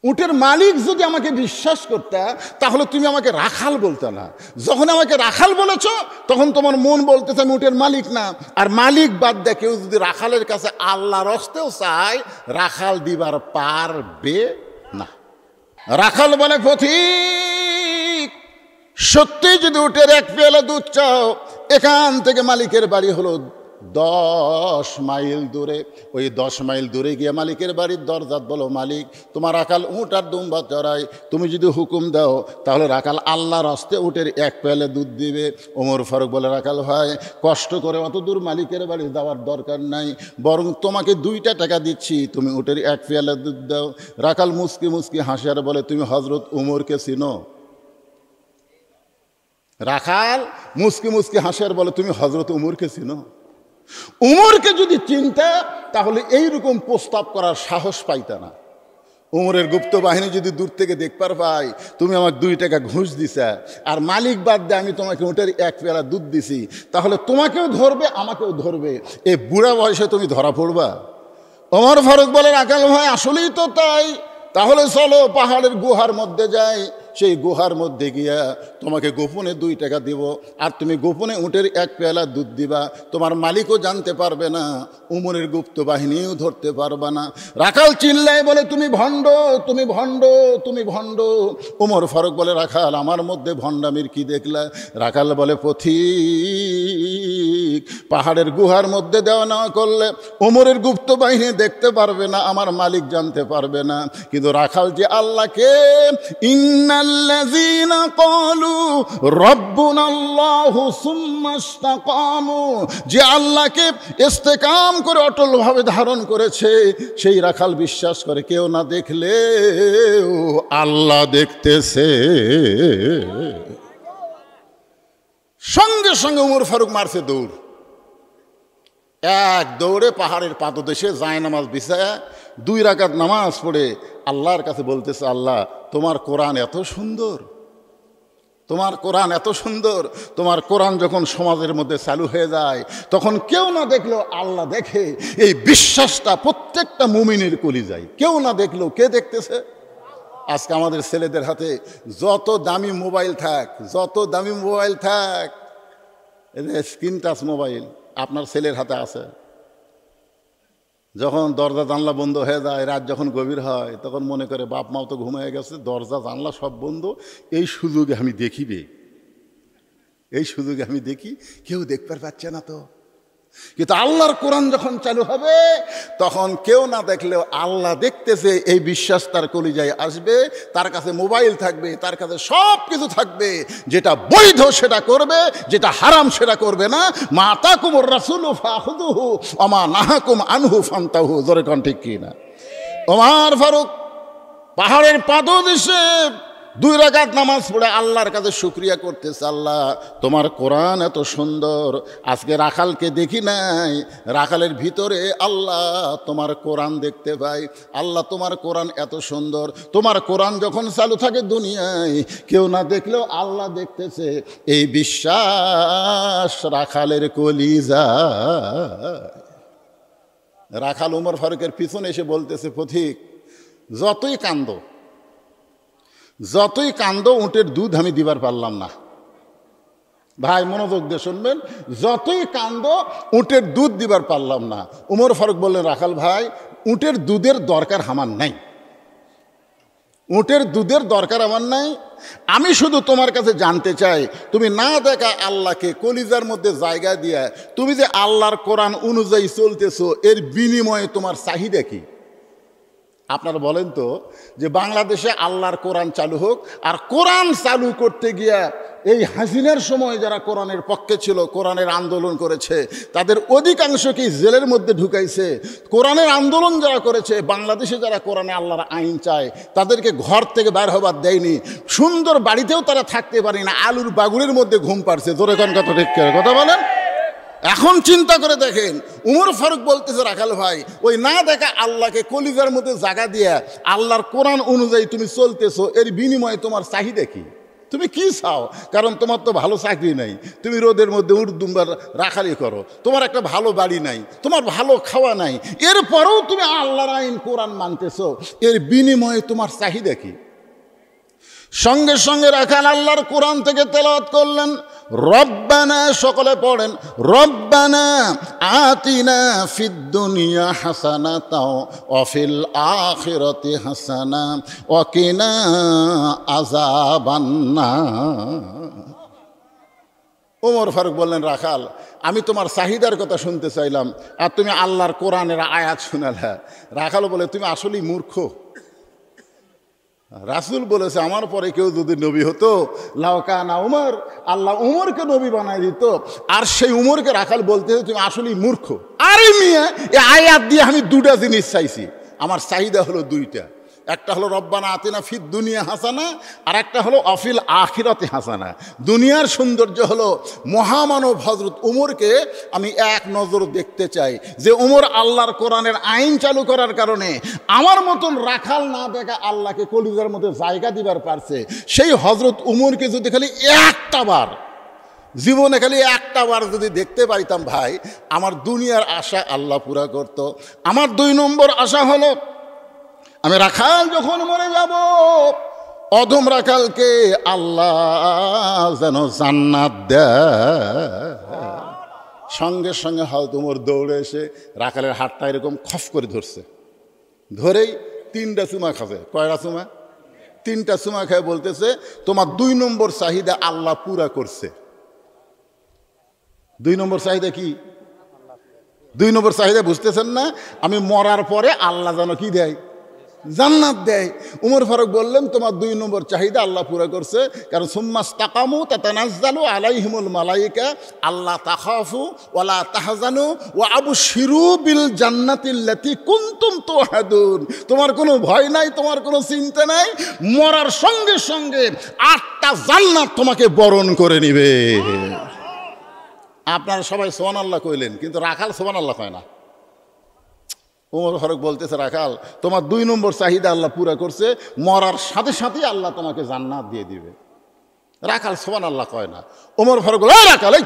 উটের মালিক যদি আমাকে বিশ্বাস করতে, তাহলে তুমি আমাকে রাখাল বলতে না। যখন আমাকে রাখাল বলেছ, তখন তোমার মন বলতেছে আমি উটের মালিক না। আর মালিক বাদ দিয়ে কেউ যদি রাখালের কাছে আল্লাহর হস্তেও চায়, রাখাল দিবার পারবে না। রাখাল বলে, পথিক, সত্যি যদি উটের এক পেয়ালা দুধ চাও, এখান থেকে মালিকের বাড়ি হলো 10 মাইল দূরে। ওই 10 মাইল দূরে গিয়ে মালিকের বাড়ির দরজাত বলো, মালিক, তোমার রাখাল উট আর দুম্বা চড়ায়, তুমি যদি হুকুম দাও তাহলে রাখাল আল্লাহর হস্তে উটের এক পেয়ালা দুধ দিবে। ওমর ফারুক বলে, রাখাল ভাই, কষ্ট করে অত দূর মালিকের বাড়ি যাওয়ার দরকার নাই, বরং তোমাকে 2টা টাকা দিচ্ছি, তুমি উটের এক পেয়ালা দুধ দাও। রাখাল মুসকি মুসকি হাসে আর বলে, তুমি হজরত উমরকে চিনো? রাখাল মুসকি মুসকি হাসে আর বলে, তুমি হজরত উমরকে চিনো? উমরকে যদি চিনতে, তাহলে এইরকম প্রস্তাব করার সাহস পাইতে না। উমরের গুপ্ত বাহিনী যদি দূর থেকে দেখবার পাই তুমি আমাকে 2 টাকা ঘুষ দিছা, আর মালিক বাদ দিয়ে আমি তোমাকে উটের এক পেয়ালা দুধ দিছি, তাহলে তোমাকেও ধরবে, আমাকেও ধরবে। এই বুড়া বয়সে তুমি ধরা পড়বা? ওমর ফারুক বলে, রাখাল ভাই, আসলেই তো তাই। তাহলে চলো পাহাড়ের গুহার মধ্যে যাই, সেই গুহার মধ্যে গিয়া তোমাকে গোপনে 2 টাকা দিব, আর তুমি গোপনে উটের এক পেয়ালা দুধ দিবা। তোমার মালিকও জানতে পারবে না, উমরের গুপ্ত বাহিনীও ধরতে পারবে না। রাখাল চিল্লায় বলে, তুমি ভণ্ড, তুমি ভণ্ড, তুমি ভণ্ড। ওমর ফারুক বলে, রাখাল, আমার মধ্যে ভণ্ডামির কি দেখলা? রাখাল বলে, পথিক, পাহাড়ের গুহার মধ্যে দেওয়া নেওয়া করলে উমরের গুপ্ত বাহিনী দেখতে পারবে না, আমার মালিক জানতে পারবে না, কিন্তু রাখাল যে আল্লাহকে ইন্নাল্লাযীনা ক্বালু রাব্বুনাল্লাহু সুম্মা ইসতাকামু, যে আল্লাহকে ইস্তেকাম করে অটলভাবে ধারণ করেছে, সেই রাখাল বিশ্বাস করে কেউ না দেখলেও আল্লাহ দেখতেছে। সঙ্গে সঙ্গে উমর ফারুক মারছে দৌড়। এক দৌড়ে পাহাড়ের পাদদেশে জায়নামাজ বিছায়া 2 রাকাত নামাজ পড়ে আল্লাহর কাছে বলতেছে, আল্লাহ, তোমার কোরআন এত সুন্দর, তোমার কোরআন এত সুন্দর। তোমার কোরআন যখন সমাজের মধ্যে চালু হয়ে যায়, তখন কেউ না দেখলেও আল্লাহ দেখে। এই বিশ্বাসটা প্রত্যেকটা মুমিনের কলিজায়। কেউ না দেখলেও কে দেখতেছে? আজকে আমাদের ছেলেদের হাতে যত দামি মোবাইল থাক, যত দামি মোবাইল থাক, স্ক্রিন টাচ মোবাইল আপনার ছেলের হাতে আছে। যখন দরজা জানলা বন্ধ হয়ে যায়, রাত যখন গভীর হয়, তখন মনে করে বাপ মাও তো ঘুমিয়ে গেছে, দরজা জানলা সব বন্ধ, এই সুযোগে আমি দেখিবে, এই সুযোগে আমি দেখি, কেউ দেখতে পাচ্ছে না তো। কিন্তু আল্লাহর কোরআন যখন চালু হবে, তখন কেউ না দেখলেও আল্লাহ দেখতেছে, এই বিশ্বাস তার কলিজায় আসবে। তার কাছে মোবাইল থাকবে, তার কাছে সব কিছু থাকবে, যেটা বৈধ সেটা করবে, যেটা হারাম সেটা করবে না। মা আতাকুমুর রাসূলু ফাখুযুহু ওয়া মা নাহাকুম আনহু ফান্তাহু। জোরে কোন ঠিক কি না? ওমর ফারুক পাহাড়ের পাদদেশে 2 রাকাত নামাজ পড়ে আল্লাহর কাছে শুকরিয়া করতেছে, আল্লাহ, তোমার কোরআন এত সুন্দর। আজকে রাখালকে দেখি নাই, রাখালের ভিতরে আল্লাহ তোমার কোরআন দেখতে পাই। আল্লাহ, তোমার কোরআন এত সুন্দর। তোমার কোরআন যখন চালু থাকে দুনিয়ায়, কেউ না দেখলেও আল্লাহ দেখতেছে। এই বিশ্বাস রাখালের কলিজা। রাখাল উমর ফারুকের পিছনে এসে বলতেছে, পথিক, যতই কান্দ, উটের দুধ আমি দিবার পারলাম না। ভাই মনোযোগ দিয়ে শুনবেন, যতই কান্দ, উটের দুধ দিবার পারলাম না। উমর ফারুক বললেন, রাখাল ভাই, উটের দুধের দরকার আমার নাই, উটের দুধের দরকার আমার নাই। আমি শুধু তোমার কাছে জানতে চাই, তুমি না দেখা আল্লাহকে কলিজার মধ্যে জায়গা দিয়া তুমি যে আল্লাহর কোরআন অনুযায়ী চলতেছো, এর বিনিময়ে তোমার চাহিদা কি? আপনারা বলেন তো, যে বাংলাদেশে আল্লাহর কোরআন চালু হোক, আর কোরআন চালু করতে গিয়া এই হাসিনার সময় যারা কোরআনের পক্ষে ছিল, কোরআনের আন্দোলন করেছে, তাদের অধিকাংশকেই জেলের মধ্যে ঢুকাইছে। কোরআনের আন্দোলন যারা করেছে, বাংলাদেশে যারা কোরআনে আল্লাহর আইন চায়, তাদেরকে ঘর থেকে বের হবার দেয়নি। সুন্দর বাড়িতেও তারা থাকতে পারে না, আলুর বাগুনের মধ্যে ঘুম পাড়ছে। জোরে কোন কথা ঠিক করে কথা বলেন। এখন চিন্তা করে দেখেন, উমর ফারুক বলতেছে, রাখাল ভাই, ওই না দেখা আল্লাহকে কলিজার মধ্যে জায়গা দিয়া আল্লাহর কোরআন অনুযায়ী তুমি চলতেছো, এর বিনিময়ে তোমার চাহিদা কি? তুমি কি চাও? কারণ তোমার তো ভালো চাকরি নাই, তুমি রোদের মধ্যে উর্দুম্বার রাখালি করো, তোমার একটা ভালো বাড়ি নাই, তোমার ভালো খাওয়া নাই, এরপরেও তুমি আল্লাহর আইন কোরআন মানতেছো, এর বিনিময়ে তোমার চাহিদা কি? সঙ্গে সঙ্গে রাখাল আল্লাহর কোরআন থেকে তেলাওয়াত করলেন, রব্বানা, সকলে পড়েন, রব্বানা আতিনা ফিদ দুনিয়া হাসানাতাও ওয়া ফিল আখিরাতি হাসানা ওয়া কিনা আযাবান্নার। ওমর ফারুক বললেন, রাখাল, আমি তোমার চাহিদার কথা শুনতে চাইলাম আর তুমি আল্লাহর কোরআনের আয়াত শোনালে। রাখাল বলে, তুমি আসলেই মূর্খ। রাসূল বলেছে, আমার পরে কেউ যদি নবী হতো, লাউকানা উমর, আল্লাহ উমরকে নবী বানাই দিত। আর সেই উমরকে রাখাল বলতে, তুমি আসলেই মূর্খ। আরে মিয়া, এই আয়াত দিয়ে আমি দুটা জিনিস চাইছি, আমার চাহিদা হলো দুইটা। একটা হলো রব্বানা আতিনা ফিদ দুনিয়া হাসানা, আর একটা হলো অফিল আখিরাতে হাসানা। দুনিয়ার সৌন্দর্য হলো মহামানব হযরত উমরকে আমি এক নজর দেখতে চাই, যে উমর আল্লাহর কোরআনের আইন চালু করার কারণে আমার মতন রাখাল না দেখা আল্লাহকে কলিজার মধ্যে জায়গা দিবার পারছে। সেই হযরত উমরকে যদি খালি একটা বার জীবনে খালি একটা বার যদি দেখতে পাইতাম ভাই, আমার দুনিয়ার আশা আল্লাহ পুরা করত। আমার 2 নম্বর আশা হলো, আমি রাখাল যখন মরে যাব, অধম রাখালকে আল্লাহ যেন জান্নাত দেয়। সঙ্গে সঙ্গে হয়তো ওমর দৌড়ে এসে রাখালের হাতটা এরকম খফ করে ধরছে, ধরেই 3টা চুমা খাবে। কয়টা চুমা? 3টা চুমা খায় বলতেছে, তোমার 2 নম্বর চাহিদা আল্লাহ পুরা করছে। 2 নম্বর চাহিদা কি? 2 নম্বর চাহিদা বুঝতেছেন না? আমি মরার পরে আল্লাহ যেন কি দেয়? জান্নাত দেয়। উমর ফারুক বললেন, তোমার 2 নম্বর চাহিদা আল্লাহ পুরা করছে। কারণ সুম্মাস্তাকামু তাতানাজ্জালু আলাইহিমুল মালাইকা আল্লা তাখাফু ওয়ালা তাহজানু ওয়া আবশিরু বিল জান্নাতিল্লাতী কুনতুম তুআদুন। তোমার কোনো ভয় নাই, তোমার কোনো চিন্তা নাই, মরার সঙ্গে সঙ্গে 8টা জান্নাত তোমাকে বরণ করে নিবে। আপনারা সবাই সুবহানাল্লাহ কইলেন, কিন্তু রাখাল সুবহানাল্লাহ কয় না। উমর ফারুক বলতেছে, রাখাল, তোমার 2 নম্বর চাহিদা আল্লাহ পুরা করছে, মরার সাথে সাথে আল্লাহ তোমাকে জান্নাত দিয়ে দিবে। রাখাল সুবহানাল্লাহ কয় না। উমর ফারুক বলে, রাখাল, এই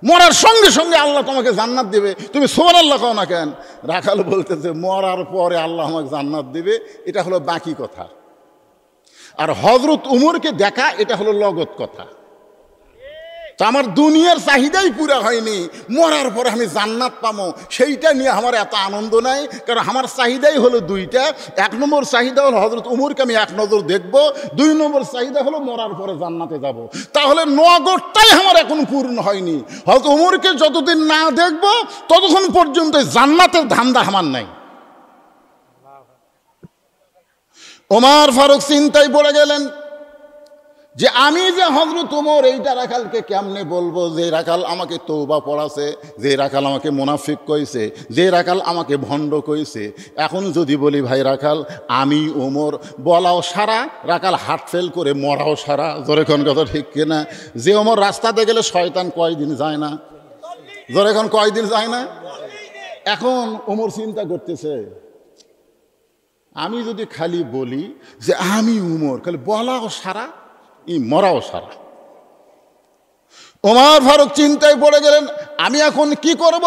মরার সঙ্গে সঙ্গে আল্লাহ তোমাকে জান্নাত দিবে, তুমি সুবহানাল্লাহ কও না কেন? রাখাল বলতেছে, মরার পরে আল্লাহ আমাকে জান্নাত দিবে, এটা হলো বাকি কথা। আর হযরত উমরকে দেখা, এটা হলো লগত কথা। তো আমার দুনিয়ার চাহিদাই পুরা হয়নি, মরার পরে আমি জান্নাত পাবো, সেইটা নিয়ে আমার এত আনন্দ নাই। কারণ আমার চাহিদাই হলো 2টা। 1 নম্বর চাহিদা হলো হযরত উমরকে আমি এক নজর দেখব, 2 নম্বর চাহিদা হলো মরার পরে জান্নাতে যাব। তাহলে নগরটাই আমার এখন পূর্ণ হয়নি। হযরত উমরকে যতদিন না দেখব ততক্ষণ পর্যন্ত জান্নাতের ধান্দা আমার নাই। ওমর ফারুক চিন্তায় পড়ে গেলেন যে আমি যে হযরত ওমর, এইটা রাখালকে কেমনে বলবো যে রাখাল আমাকে তওবা পড়াছে, যে রাখাল আমাকে মুনাফিক কইছে, যে রাখাল আমাকে ভণ্ড কইছে। এখন যদি বলি ভাই রাখাল আমি ওমর, বলাও সারা, রাখাল হার্ট ফেল করে মরাও সারা। জোরে কোন কথা ঠিক কিনা? যে ওমর রাস্তাতে গেলে শয়তান কয়দিন যায় না? জোরে কোন কয়দিন যায় না? এখন ওমর চিন্তা করতেছে, আমি যদি খালি বলি যে আমি ওমর, খালি বলাও সারা, মরাও সারা। ওমর ফারুক চিন্তায় পড়ে গেলেন, আমি এখন কি করব?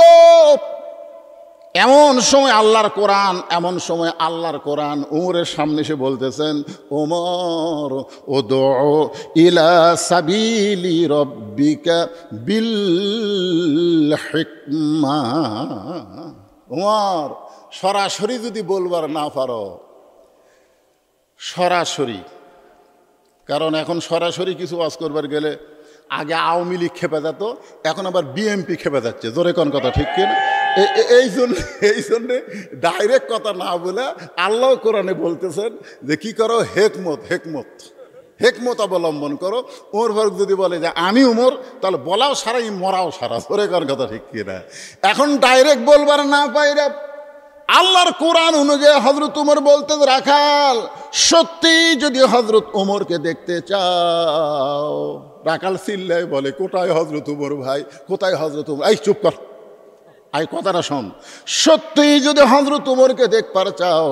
এমন সময় আল্লাহর কোরআন ওমরের সামনে এসে বলতেছেন, ওমর উদউ ইলা সাবিলি রব্বিকা বিল হিকমা। ওমর, সরাসরি যদি বলবার না পারো, সরাসরি, কারণ এখন সরাসরি কিছু ওয়াজ করবার গেলে আগে আওয়ামী লীগ খেপে যেত, এখন আবার বিএনপি খেপে যাচ্ছে। জোরে কোন কথা ঠিক কিনা? এই জন্যে ডাইরেক্ট কথা না বলে আল্লাহ কোরআনে বলতেছেন যে কি করো, হেকমত অবলম্বন করো। ওমর ফারুক যদি বলে যে আমি উমর, তাহলে বলাও সারা, মরাও সারা। জোরে কোন কথা ঠিক কিনা? এখন ডাইরেক্ট বলবার না পাইরা আল্লাহর কোরআন অনুযায়ী হযরত উমর বলতে, রাখাল সত্যি যদি হযরত উমরকে দেখতে চাও। রাখাল চিল্লায় বলে, কোথায় হযরত উমর ভাই, কোথায় হযরত উমর? এই চুপ কর, আই কথাটা শোন, সত্যিই যদি হযরত ওমরকে দেখবার চাও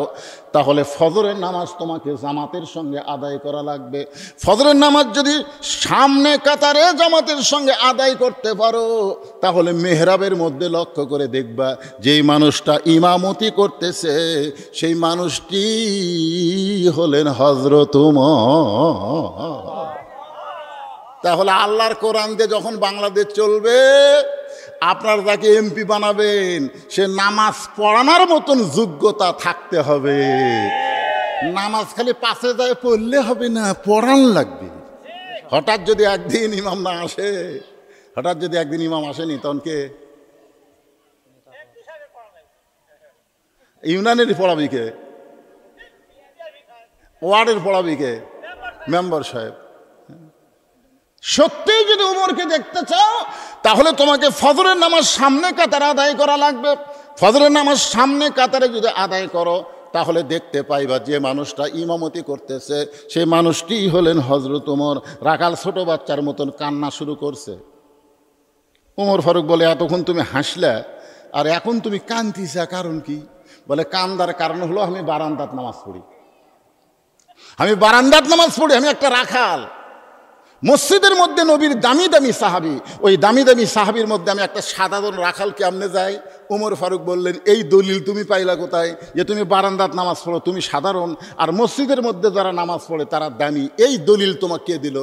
তাহলে ফজরের নামাজ তোমাকে জামাতের সঙ্গে আদায় করা লাগবে। ফজরের নামাজ যদি সামনে কাতারে জামাতের সঙ্গে আদায় করতে পারো তাহলে মেহরাবের মধ্যে লক্ষ্য করে দেখবা যেই মানুষটা ইমামতি করতেছে সেই মানুষটি হলেন হযরত ওমর। তাহলে আল্লাহর কোরআন দিয়ে যখন বাংলাদেশ চলবে, আপনার যাকে এমপি বানাবেন সে নামাজ পড়ানোর মতন যোগ্যতা থাকতে হবে। নামাজ খালি পাশে যায় পড়লে হবে না, পড়ান লাগবে। হঠাৎ যদি একদিন ইমাম না আসে, হঠাৎ যদি একদিন ইমাম আসেনি, তখন কে ইউনিয়নের পড়াবি, কে ওয়ার্ডের পড়াবি, কে মেম্বার সাহেব। সত্যি যদি ওমরকে দেখতে চাও তাহলে তোমাকে ফজরের নামাজ সামনে কাতারে আদায় করা লাগবে। ফজরের নামাজ সামনে কাতারে যদি আদায় করো তাহলে দেখতে পাইবা যে মানুষটা ইমামতি করতেছে সেই মানুষটি হলেন হযরত ওমর। রাখাল ছোট বাচ্চার মতন কান্না শুরু করছে। ওমর ফারুক বলে, এতক্ষণ তুমি হাসলে আর এখন তুমি কান্দিছা, কারণ কি? বলে, কান্দার কারণ হলো আমি বারান্দাত নামাজ পড়ি, আমি বারান্দাত নামাজ পড়ি, আমি একটা রাখাল। মসজিদের মধ্যে নবীর দামি দামি সাহাবি, ওই দামি দামি সাহাবির মধ্যে আমি একটা সাধারণ রাখাল কেমনে যাই? ওমর ফারুক বললেন, এই দলিল তুমি পাইলা কোথায় যে তুমি বারান্দাত নামাজ পড়ো, তুমি সাধারণ, আর মসজিদের মধ্যে যারা নামাজ পড়ে তারা দামি? এই দলিল তোমাকে কে দিল?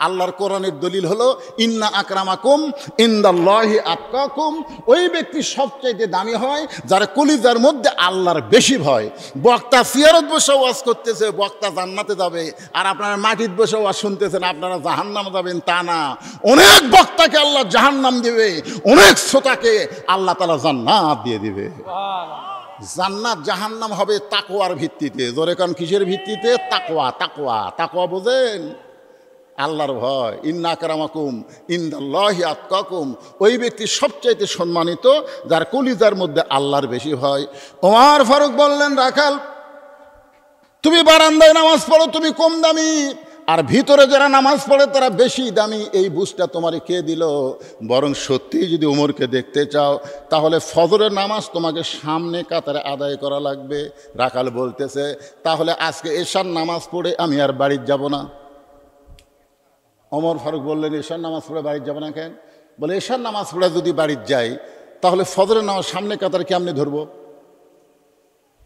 আল্লাহর কোরআনের দলিল হলো ইন্না আকরামাকুম ইনদাল্লাহি আতকাকুম। ওই ব্যক্তি সবচাইতে দামি হয় যার কলিজার মধ্যে আল্লাহর বেশি ভয়। বক্তা সিয়ারত বসে ওয়াজ করতেছে, বক্তা জান্নাতে যাবে, আর আপনারা মাটির বসে ওয়াজ শুনতেছেন আপনারা জাহান্নাম যাবেন, তা না। অনেক বক্তাকে আল্লাহ জাহান্নাম দিবে, অনেক শ্রোতাকে আল্লাহ তাআলা জান্নাত দিয়ে দিবে। জান্নাত জাহান্নাম হবে তাকওয়ার ভিত্তিতে। জোরে কান, কিসের ভিত্তিতে? তাকওয়া। তাকওয়া, তাকওয়া বোঝেন? আল্লাহর ভয়। ইন্না আকরামাকুম ইনদাল্লাহি আতকাকুম। ওই ব্যক্তি সবচাইতে সম্মানিত যার কলিজার মধ্যে আল্লাহর বেশি ভয়। ওমর ফারুক বললেন, রাখাল তুমি বারান্দায় নামাজ পড়ো, তুমি কম দামি, আর ভিতরে যারা নামাজ পড়ে তারা বেশি দামি। এই বুঝটা তোমারে কে দিল? বরং সত্যি যদি ওমরকে দেখতে চাও তাহলে ফজরের নামাজ তোমাকে সামনে কাতারে আদায় করা লাগবে। রাখাল বলতেছে, তাহলে আজকে এশার নামাজ পড়ে আমি আর বাড়ির যাব না। ওমর ফারুক বললেন, এশার নামাজ পড়ে বাড়ির যাব না কেন? বলে, এশার নামাজ পড়ে যদি বাড়ির যাই তাহলে ফজরের নামাজ সামনে কাতারে কেমনে ধরবো?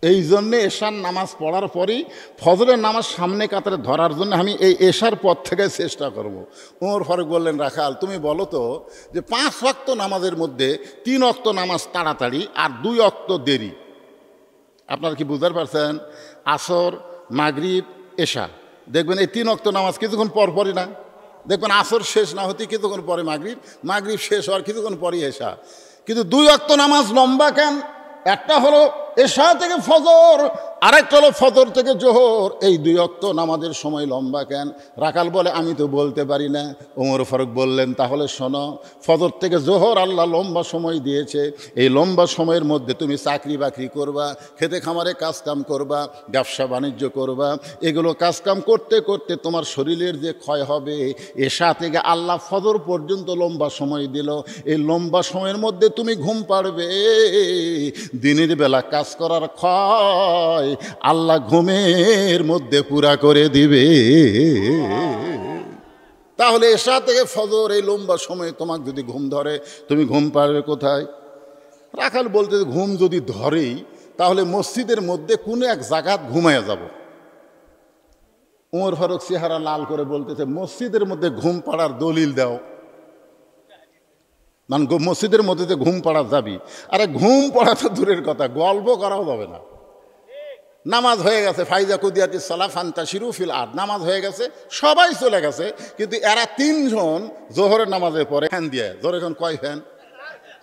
এই জন্যে এশার নামাজ পড়ার পরই ফজরের নামাজ সামনে কাতারে ধরার জন্য আমি এই এশার পর থেকে চেষ্টা করব। ওমর ফারুক বললেন, রাখাল তুমি বলো তো যে 5 ওয়াক্ত নামাজের মধ্যে 3 ওয়াক্ত নামাজ তাড়াতাড়ি আর 2 ওয়াক্ত দেরি, আপনারা কি বুঝতে পারছেন? আসর, মাগরিব, এশা, দেখবেন এই 3 ওয়াক্ত নামাজ কিছুক্ষণ পরপরই না? দেখবেন আসর শেষ না হতে কিছুক্ষণ পরে মাগরিব, মাগরিব শেষ হওয়ার কিছুক্ষণ পরই এশা। কিন্তু 2 ওয়াক্ত নামাজ লম্বা কেন? একটা হলো এশা থেকে ফজর, আরেকটা হলো ফজর থেকে জোহর। এই 2 ওয়াক্ত নামাজের সময় লম্বা কেন? রাখাল বলে, আমি তো বলতে পারি না। ওমর ফারুক বললেন, তাহলে শোনো, ফজর থেকে জোহর আল্লাহ লম্বা সময় দিয়েছে। এই লম্বা সময়ের মধ্যে তুমি চাকরি বাকরি করবা, খেতে খামারে কাজকাম করবা, ব্যবসা বাণিজ্য করবা। এগুলো কাজকাম করতে করতে তোমার শরীরের যে ক্ষয় হবে, এশা থেকে আল্লাহ ফজর পর্যন্ত লম্বা সময় দিল। এই লম্বা সময়ের মধ্যে তুমি ঘুম পাড়বে। দিনের বেলা কাজ করার ক্ষয় আল্লাহ ঘুমের মধ্যে পুরা করে দিবে। তাহলে এশা থেকে ফজর এই লম্বা সময়ে তোমাকে যদি ঘুম ধরে, তুমি ঘুম পাড়বে কোথায়? রাখাল বলতে, ঘুম যদি ধরেই তাহলে মসজিদের মধ্যে কোনো এক জায়গায় ঘুমাইয়া যাব। ওমর ফারুক চেহারা লাল করে বলতেছে, মসজিদের মধ্যে ঘুম পাড়ার দলিল দাও। মানে মসজিদের মধ্যে যে ঘুম পড়া যাবি, আরে ঘুম পড়া তো দূরের কথা, গল্প করাও যাবে না। নামাজ হয়ে গেছে, ফাইজা কুদিয়াতি সালা ফান্তাশিরু ফিল আরদ, নামাজ হয়ে গেছে, সবাই চলে গেছে, কিন্তু এরা 3 জন জোহরের নামাজের পরে ফ্যান দিয়ে, জোরে এখন কয় ফ্যান?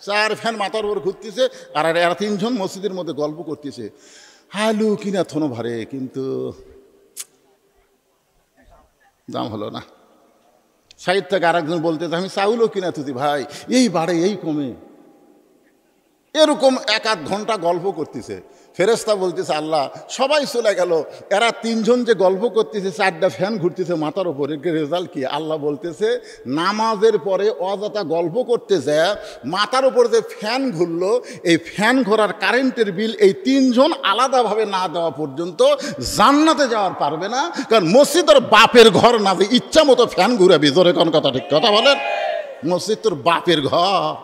4 ফ্যান মাথার উপর ঘুরতেছে, আর এরা 3 জন মসজিদের মধ্যে গল্প করতেছে। হালু কিনা থনো ভারে, কিন্তু দাম হলো না। সাইড থেকে আরেকজন বলতেছে, আমি চাউলও কিনা তুই ভাই, এই বাড়ে এই কমে। এরকম 1-8 ঘন্টা গল্প করতেছে। ফেরেশতা বলতেছে আল্লাহ সবাই চলে গেল, এরা 3 জন যে গল্প করতেছে, 4টা ফ্যান ঘুরতেছে মাথার উপরে, রেজাল্ট কি? আল্লাহ বলতেছে নামাজের পরে অযথা গল্প করতে যায় মাথার উপর যে ফ্যান ঘুরলো, এই ফ্যান ঘোরার কারেন্টের বিল এই 3 জন আলাদাভাবে না দেওয়া পর্যন্ত জান্নাতে যাওয়ার পারবে না। কারণ মসজিদের বাপের ঘর না, যে ইচ্ছা মতো ফ্যান ঘুরাবি। জোরে কোন কথা, ঠিক কথা বলেন? মসজিদ তোর বাপের ঘর।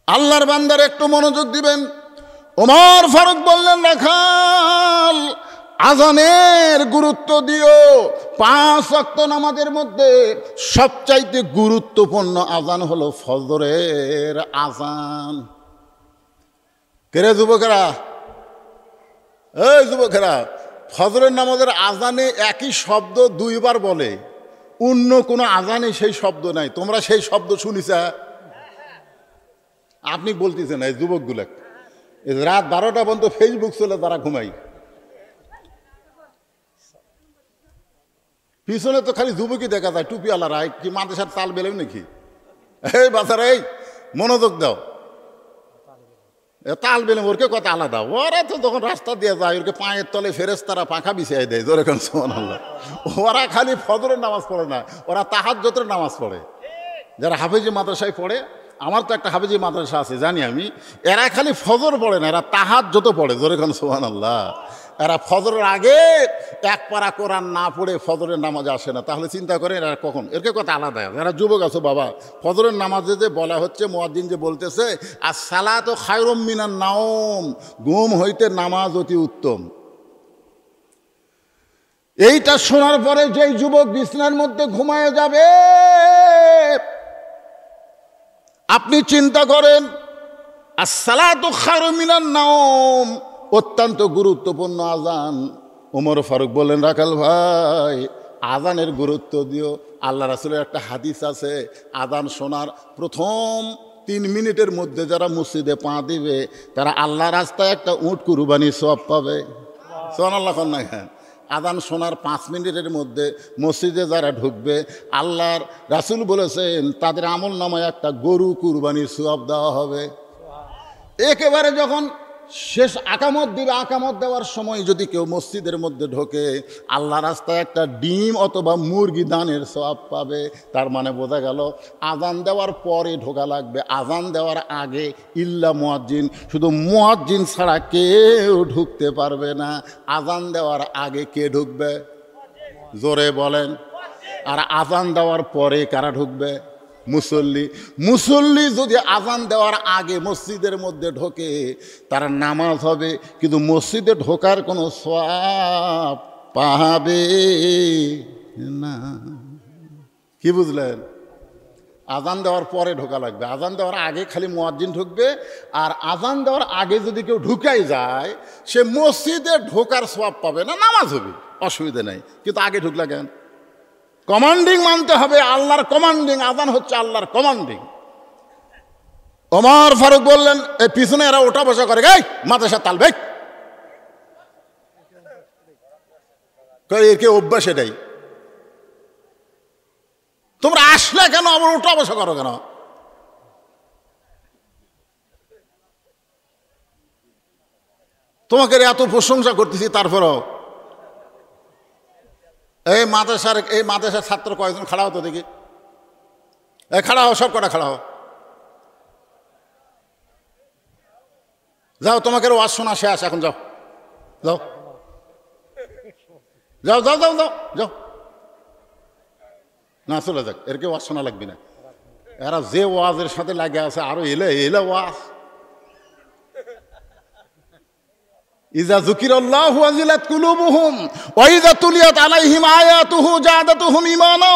আল্লাহর বান্দার একটু মনোযোগ দিবেন। ওমর ফারুক বললেন রাখাল আজানের গুরুত্ব দিও। 5 ওয়াক্ত নামাজের মধ্যে সবচাইতে গুরুত্বপূর্ণ আজান হলো ফজরের আজান। কেরে যুবকেরা, এই যুবকেরা, ফজরের নামাজের আজানে একই শব্দ 2 বার বলে, অন্য কোনো আজানে সেই শব্দ নাই। তোমরা সেই শব্দ শুনিছা? আপনি বলতেছেন এই যুবকগুলো রাত 12টা পর্যন্ত ফেসবুক চলে তারা ঘুমাই। পিছনে তো খালি যুবকই দেখা যায়, টুপিওয়ালারা। কি মাদ্রাসার তাল বেলেও নাকি? এই বাচ্চারা, এই মনোযোগ দাও। তাল বেলে ওরকে কথা আলাদা। ওরা তো যখন রাস্তা দিয়ে যায় ওরকে পায়ের তলে ফেরেশতারা পাখা বিছিয়ে দেয়। জোরে কোন সুবহানাল্লাহ। ওরা খালি ফজরের নামাজ পড়ে না, ওরা তাহাজ্জুদের নামাজ পড়ে। যারা হাফেজি মাদ্রাসায় পড়ে, আমার তো একটা হাফেজি মাদ্রাসা আছে জানি আমি, এরা খালি ফজর পড়ে না, এরা তাহাজ্জুদও পড়ে। জোরে কোন সুবহানাল্লাহ। এরা ফজরের আগে 1 পারা কোরআন না পড়ে ফজরের নামাজে আসে না। তাহলে চিন্তা করেন এরা কখন, এরকে কথা আলাদা। এরা যুবক আছো বাবা, ফজরের নামাজে যে বলা হচ্ছে, মুয়াজ্জিন যে বলতেছে আর সালাতু খায়রুম মিনান নাওম, ঘুম হইতে নামাজ অতি উত্তম। এইটা শোনার পরে যেই যুবক বিছনার মধ্যে ঘুমায় যাবে, আপনি চিন্তা করেন আসসালাতু খায়রুম মিনান নাওম, অত্যন্ত গুরুত্বপূর্ণ আজান। ওমর ফারুক বললেন রাখাল ভাই আজানের গুরুত্ব দিও। আল্লাহ রাসূলের একটা হাদিস আছে, আজান শোনার প্রথম 3 মিনিটের মধ্যে যারা মসজিদে পা দিবে তারা আল্লাহ রাস্তায় একটা উট কুরবানির সওয়াব পাবে। সুবহানাল্লাহ। আজান শোনার 5 মিনিটের মধ্যে মসজিদে যারা ঢুকবে, আল্লাহর রাসূল বলেছেন তাদের আমল নামায় একটা গরু কুরবানির সওয়াব দেওয়া হবে। একেবারে যখন শেষ আকামত দিবে, আকামত দেওয়ার সময় যদি কেউ মসজিদের মধ্যে ঢোকে, আল্লাহ রাস্তায় একটা ডিম অথবা মুরগি দানের সওয়াব পাবে। তার মানে বোঝা গেল আজান দেওয়ার পরে ঢোকা লাগবে, আজান দেওয়ার আগে ইল্লা মুয়াজ্জিন, শুধু মুয়াজ্জিন ছাড়া কেউ ঢুকতে পারবে না। আজান দেওয়ার আগে কে ঢুকবে? জোরে বলেন। আর আজান দেওয়ার পরে কারা ঢুকবে? মুসল্লি। মুসল্লি যদি আজান দেওয়ার আগে মসজিদের মধ্যে ঢোকে তার নামাজ হবে, কিন্তু মসজিদে ঢোকার কোনো সওয়াব পাবে না। কি বুঝলেন? আজান দেওয়ার পরে ঢোকা লাগবে, আজান দেওয়ার আগে খালি মুয়াজ্জিন ঢুকবে। আর আজান দেওয়ার আগে যদি কেউ ঢুকাই যায় সে মসজিদে ঢোকার সওয়াব পাবে না, নামাজ হবে, অসুবিধা নেই। কিন্তু আগে ঢুকলা কেন? কমান্ডিং মানতে হবে, আল্লাহর কমান্ডিং। আজান হচ্ছে আল্লাহর কমান্ডিং। ওমর ফারুক বললেন এই পিছনে এরা ওঠা বসা করে, গাই মাদ্রাসা তালবে, এর কে অভ্যাস এটাই। তোমরা আসলে কেন আবার ওঠা বসা করো কেন? তোমাকে এত প্রশংসা করতেছি তারপরও। এই মাদ্রাসার ছাত্র কয়েকজন খাড়া হতো দেখি, এই খাড়া হও, সব কটা খাড়া হও। যাও, তোমাকে ওয়াজ শোনা শেষ, এখন যাও যাও যাও যাও যাও যাও যাও। না চলে যাক, এরকে ওয়াজ শোনা লাগবে না। এরা যে ওয়াজের সাথে লাগে আছে আরো এলে এলে ওয়াজ। ইজা যুকিরাল্লাহু ওয়াজিলাত কুলুবুহুম ওয়া ইজা তুলিয়াত আলাইহিম আয়াতুহু জাদাতুহুম ঈমানা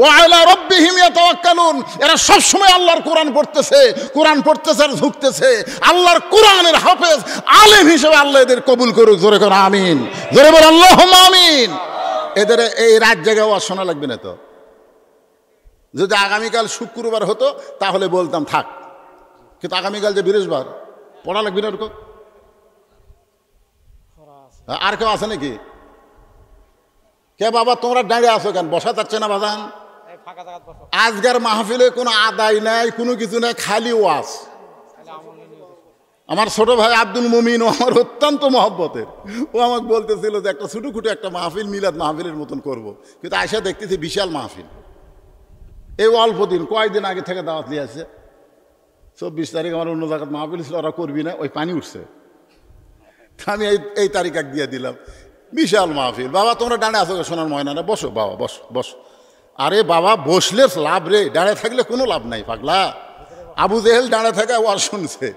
ওয়া আলা রাব্বিহিম ইয়াতাওয়াক্কালুন। এরা সব সময় আল্লাহর কোরআন পড়তেছে, কোরআন পড়তেছে আর ঝুঁকতেছে। আল্লাহর কোরআনের হাফেজ আলেম হিসেবে আল্লাহ এদের কবুল করুক। জোরে করে আমিন, জোরে বল আল্লাহুম্মা আমিন। এদের এই রাত জায়গায় ওয়াজ শোনা লাগবে না তো। যদি আগামীকাল শুক্রবার হতো তাহলে বলতাম থাক, কিন্তু আগামীকাল যে বৃহস্পতিবার পড়া লাগবে না ওরকম। আর কেউ আছে নাকি? কে বাবা তোমরা দাঁড়িয়ে আসো কেন? বসা যাচ্ছে না বাজান? আজকের মাহফিলে কোনো আদায় নাই, কোনো কিছু নাই, খালি ওয়াজ। আমার ছোট ভাই আব্দুল মুমিন ও আমার অত্যন্ত মহব্বতের, ও আমাকে বলতেছিল যে একটা ছোটখাটো একটা মাহফিল মিলাদ মাহফিলের মতন করব, কিন্তু আয়সা দেখতেছি বিশাল মাহফিল। এই অল্প দিন, কয়েকদিন আগে থেকে দাওয়াত নিয়ে আসছে, 24 তারিখ আমার অন্য জায়গায় মাহফিল ছিল, ওরা করবি না, ওই পানি উঠছে, আমি এই তারিখ এক দিয়ে দিলাম, বিশাল মাহফিল। বাবা তোমরা ডানে আসো, সোনার ময়না, বসো বাবা, বসো বসো। আরে বাবা বসলে লাভ রে, দাঁড়িয়ে থাকলে কোনো লাভ নাই পাগলা। আবু জেহেল দাঁড়িয়ে থাকা ওয়াজ শুনছে,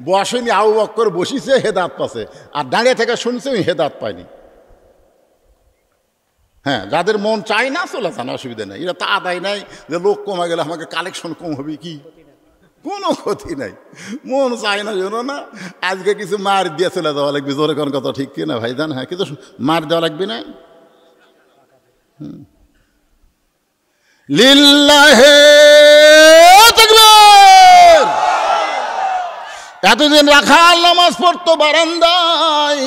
বসেনি, আবু বক্কর বসিছে, হেদাত পাচ্ছে, আর দাঁড়িয়ে থাকা শুনছে, ওই হেদাত পায়নি। হ্যাঁ, যাদের মন চায় না চলে যান, অসুবিধা নেই, এটা তা আদায় নাই যে লোক কমে গেলে আমাকে কালেকশন কম হবে, কি কোনো ক্ষতি নাই, মন চায় না জানো না। আজকে কিছু মার দিয়ে চলে যাওয়া লাগবে, জোরে কোন কথা ঠিক কিনা ভাই জান? হ্যাঁ, কিছু মার দেওয়া লাগবে না। লিল্লাহে তাকবীর। এতদিন রাখাল নামাজ পড়তো বারান্দায়,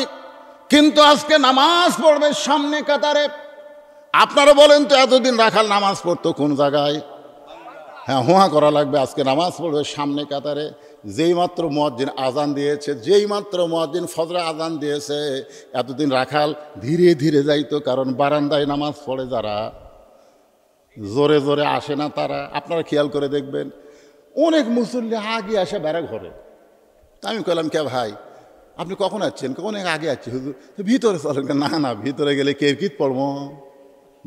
কিন্তু আজকে নামাজ পড়বে সামনে কাতারে। আপনারা বলেন তো, এতদিন রাখাল নামাজ পড়তো কোন জায়গায়? হ্যাঁ, হুয়া করা লাগবে, আজকে নামাজ পড়বে সামনে কাতারে। যেই মাত্র মুয়াজ্জিন আজান দিয়েছে, যেই মাত্র মুয়াজ্জিন ফজরে আজান দিয়েছে, এতদিন রাখাল ধীরে ধীরে যাইতো, কারণ বারান্দায় নামাজ পড়ে যারা, জোরে জোরে আসে না তারা। আপনারা খেয়াল করে দেখবেন, অনেক মুসল্লি আগে আসে বেড়া ঘরে। আমি কইলাম, কে ভাই আপনি কখন আসছেন? অনেক আগে আসছে হুজুর। ভিতরে চলেন। না না, ভিতরে গেলে কেরকিত পড়ব,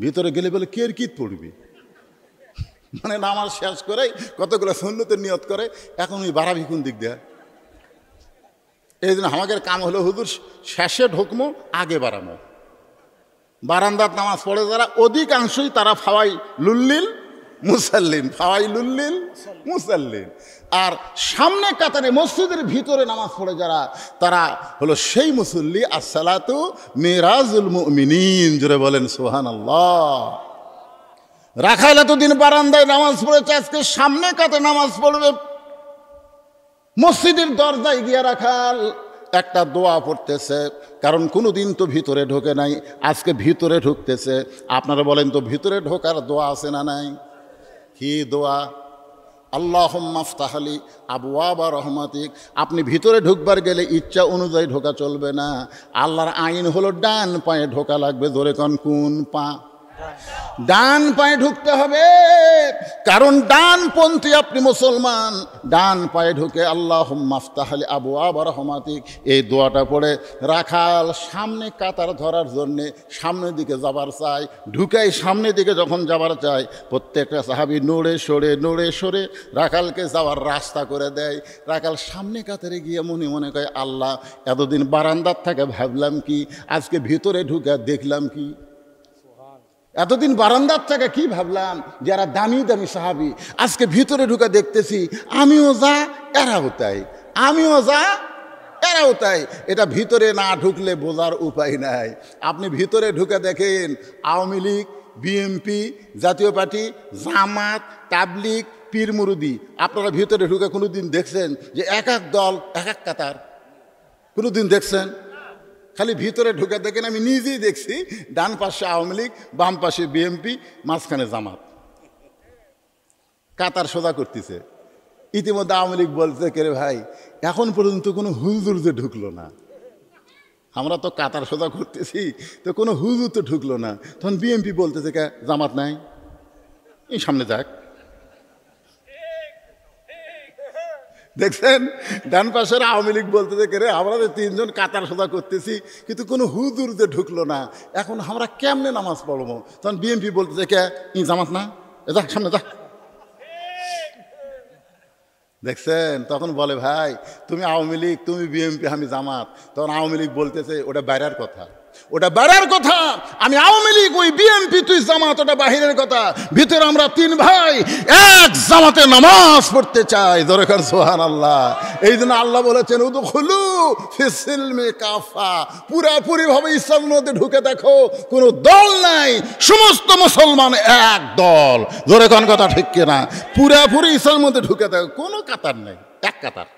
ভিতরে গেলে বলে কেরকিত পড়বি, মানে নামাজ শেষ করে কতগুলো সুন্নতের নিয়ত করে, এখন ওই বাড়াবি কোন দিক দিয়ে? এই জন্য আমাদের কাম হলো হুজুর শেষে ঢুকমো, আগে বাড়ামো। বারান্দার নামাজ পড়ে যারা, অধিকাংশই তারা ফাওয়াই লুল্লিল মুসাল্লিন, ফাওয়াই লুল্লিল মুসাল্লিন। আর সামনে কাতারে মসজিদের ভিতরে নামাজ পড়ে যারা, তারা হলো সেই মুসল্লি। আসসালাতু মিরাজুল মুমিনিন, জোরে বলেন সুবহানাল্লাহ। রাখাল এতদিন বারান্দায় নামাজ পড়েছে, আজকে সামনে কাতারে নামাজ পড়বে। মসজিদের দরজায় গিয়ে রাখাল একটা দোয়া পড়তেছে, কারণ কোনো দিন তো ভিতরে ঢোকে নাই, আজকে ভিতরে ঢুকতেছে। আপনারা বলেন তো, ভিতরে ঢোকার দোয়া আছে না নাই? কি দোয়া? আল্লাহুম্মা আফতাহ লি আবওয়াবা রহমাতিক। আপনি ভিতরে ঢুকবার গেলে ইচ্ছা অনুযায়ী ঢোকা চলবে না, আল্লাহর আইন হলো ডান পায়ে ঢোকা লাগবে। জোরে কোন, কোন পা? ডান পায়ে ঢুকতে হবে, কারণ ডানপন্থী আপনি মুসলমান। ডান পায়ে ঢুকে আল্লাহুম্মা আফতাহ লি আবওয়াবা রহমাতিক, এই দোয়াটা পড়ে রাখাল সামনে কাতার ধরার জন্যে সামনের দিকে যাবার চায়। ঢুকাই সামনের দিকে যখন যাবার চায়, প্রত্যেকটা সাহাবী নড়ে সরে রাখালকে যাওয়ার রাস্তা করে দেয়। রাখাল সামনে কাতারে গিয়ে মনে মনে কয়, আল্লাহ এতদিন বারান্দার থেকে ভাবলাম কি, আজকে ভিতরে ঢুকে দেখলাম কি। এতদিন বারান্দার থেকে কি ভাবলাম, যারা দামি দামি সাহাবী, আজকে ভিতরে ঢুকে দেখতেছি আমিও যা এরাও তাই, আমিও যা এরাও তাই। এটা ভিতরে না ঢুকলে বোঝার উপায় নাই। আপনি ভিতরে ঢুকে দেখেন, আওয়ামী লীগ, বিএনপি, জাতীয় পার্টি, জামাত, তাবলিগ, পীর মুরুদি, আপনারা ভিতরে ঢুকে কোনোদিন দেখছেন যে এক এক দল এক এক কাতার? কোনোদিন দেখছেন? খালি ভিতরে ঢুকে দেখেন, আমি নিজেই দেখছি, ডান পাশে আওয়ামী লীগ, বাম পাশে বিএনপি, মাঝখানে জামাত, কাতার সোজা করতেছে। ইতিমধ্যে আওয়ামী লীগ বলছে, কে রে ভাই, এখন পর্যন্ত কোনো হুজুর যে ঢুকলো না, আমরা তো কাতার সোজা করতেছি, তো কোনো হুজুর তো ঢুকলো না। তখন বিএনপি বলতেছে, কে জামাত নাই, এই সামনে যাক। দেখছেন, ডান পাশের আওয়ামী লীগ বলতেছে, কে রে আমরা যে তিনজন কাতার সোজা করতেছি, কিন্তু কোনো হুজুর যে ঢুকলো না, এখন আমরা কেমনে নামাজ পড়বো? তখন বিএনপি বলতেছে, কে ই জামাত না, যা সামনে যা। দেখছেন, তখন বলে, ভাই তুমি আওয়ামী লীগ, তুমি বিএনপি, আমি জামাত। তখন আওয়ামী লীগ বলতেছে, ওটা বাইরের কথা, ওটা বাইরের কথা। আমি আওয়ামী লীগ, ওই বিএনপি, তুই জামাত, ওটা বাহিরের কথা। ভিতরে আমরা তিন ভাই এক জামাতে নামাজ পড়তে চাই। দরকার সুবহানাল্লাহ। এই জন্য আল্লাহ বলেছেন, উদখুলু ফিস সিলমি কাফা, পুরাপুরি ভাবে ইসলামের মধ্যে ঢুকে দেখো, কোনো দল নাই, সমস্ত মুসলমান এক দল। জোরে কোন কথা ঠিক কিনা? পুরাপুরি ইসলামের মধ্যে ঢুকে দেখো, কোনো কাতার নেই, এক কাতার।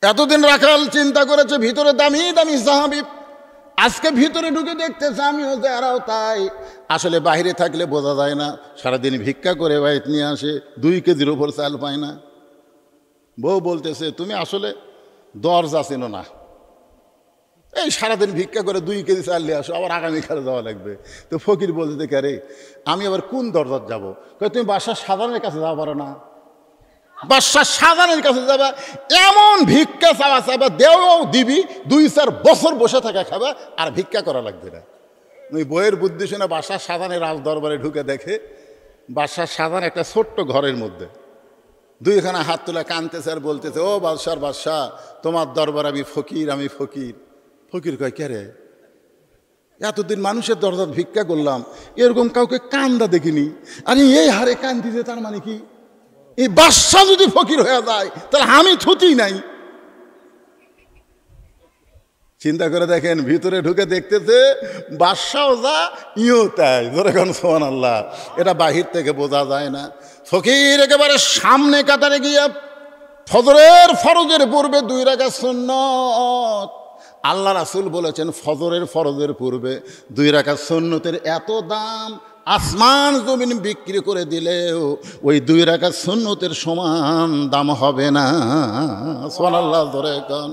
এতদিন রাখাল চিন্তা করেছে, ভিতরে দামি দামি সাহাবী, আজকে ভিতরে ঢুকে দেখতেছে আমিও যারাও তাই। আসলে বাইরে থাকলে বোঝা যায় না, সারাদিন ভিক্ষা করে বাইরে নিয়ে আসে, 2 কেজির ওপর চাল পায় না। বউ বলতেছে তুমি আসলে দরজা চেনো না, এই সারাদিন ভিক্ষা করে 2 কেজি চাল নিয়ে আসো, আবার আগামীকাল যাওয়া লাগবে। তো ফকির বলতে কে রে, আমি আবার কোন দরজার যাবো? তুমি বাসার সাধারণের কাছে যাওয়া পারো না? বাসার সাধারণের কাছে যাবা, এমন ভিক্ষা চাওয়া চাবা, দেও দিবি, 2-4 বছর বসে থাকা খাবা, আর ভিক্ষা করা লাগবে না। ওই বইয়ের বুদ্ধি শুনে বাসার সাধারণের রাজ দরবারে ঢুকে দেখে বাসার সাধারণ একটা ছোট্ট ঘরের মধ্যে 2খানা হাত তুলে কাঁদতেছে আর বলতেছে, ও বাদশার বাদশাহ, তোমার দরবার আমি ফকির, আমি ফকির। ফকির কয় কে রে, এতদিন মানুষের দরজা ভিক্ষা করলাম, এরকম কাউকে কান্দা দেখিনি, আরে এই হারে কান্দিছে, তার মানে কি এই বাদশা যদি ফকির হয়ে যায় তাহলে আমি থুতি নাই। চিন্তা করে দেখেন, ভিতরে ঢুকে দেখতেছে বাদশাও যা ইও তাই, ধরে কোন সুবহানাল্লাহ। এটা বাহির থেকে বোঝা যায় না। ফকির একেবারে সামনে কাতারে গিয়ে ফজরের ফরজের পূর্বে 2 রাকাত সুন্নত, আল্লাহ রাসূল বলেছেন ফজরের ফরজের পূর্বে 2 রাকাত সুন্নতের এত দাম, আসমান জমিন বিক্রি করে দিলেও ওই 2 রাকাত সুন্নতের সমান দাম হবে না। সুবহানাল্লাহ। ধরে কোন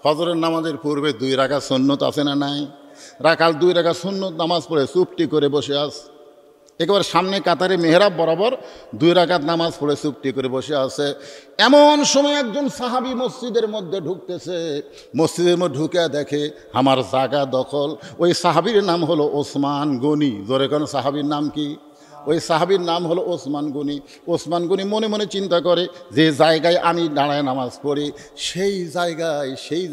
ফজরের নামাজের পূর্বে 2 রাকাত সুন্নত আছে না নাই? রাকাল 2 রাকাত সুন্নত নামাজ পড়ে চুপটি করে বসে আছে, একেবারে সামনে কাতারে মেহরাব বরাবর 2 রাকাত নামাজ পড়ে চুপটি করে বসে আছে। এমন সময় একজন সাহাবী মসজিদের মধ্যে ঢুকতেছে, মসজিদের মধ্যে ঢুকে দেখে আমার জায়গা দখল। ওই সাহাবীর নাম হলো ওসমান গনি। জোরে কোন সাহাবীর নাম কি? ওই সাহাবীর নাম হলো ওসমান গনি। ওসমান গনি মনে মনে চিন্তা করে, যে জায়গায় আমি দাঁড়ায় নামাজ পড়ি সেই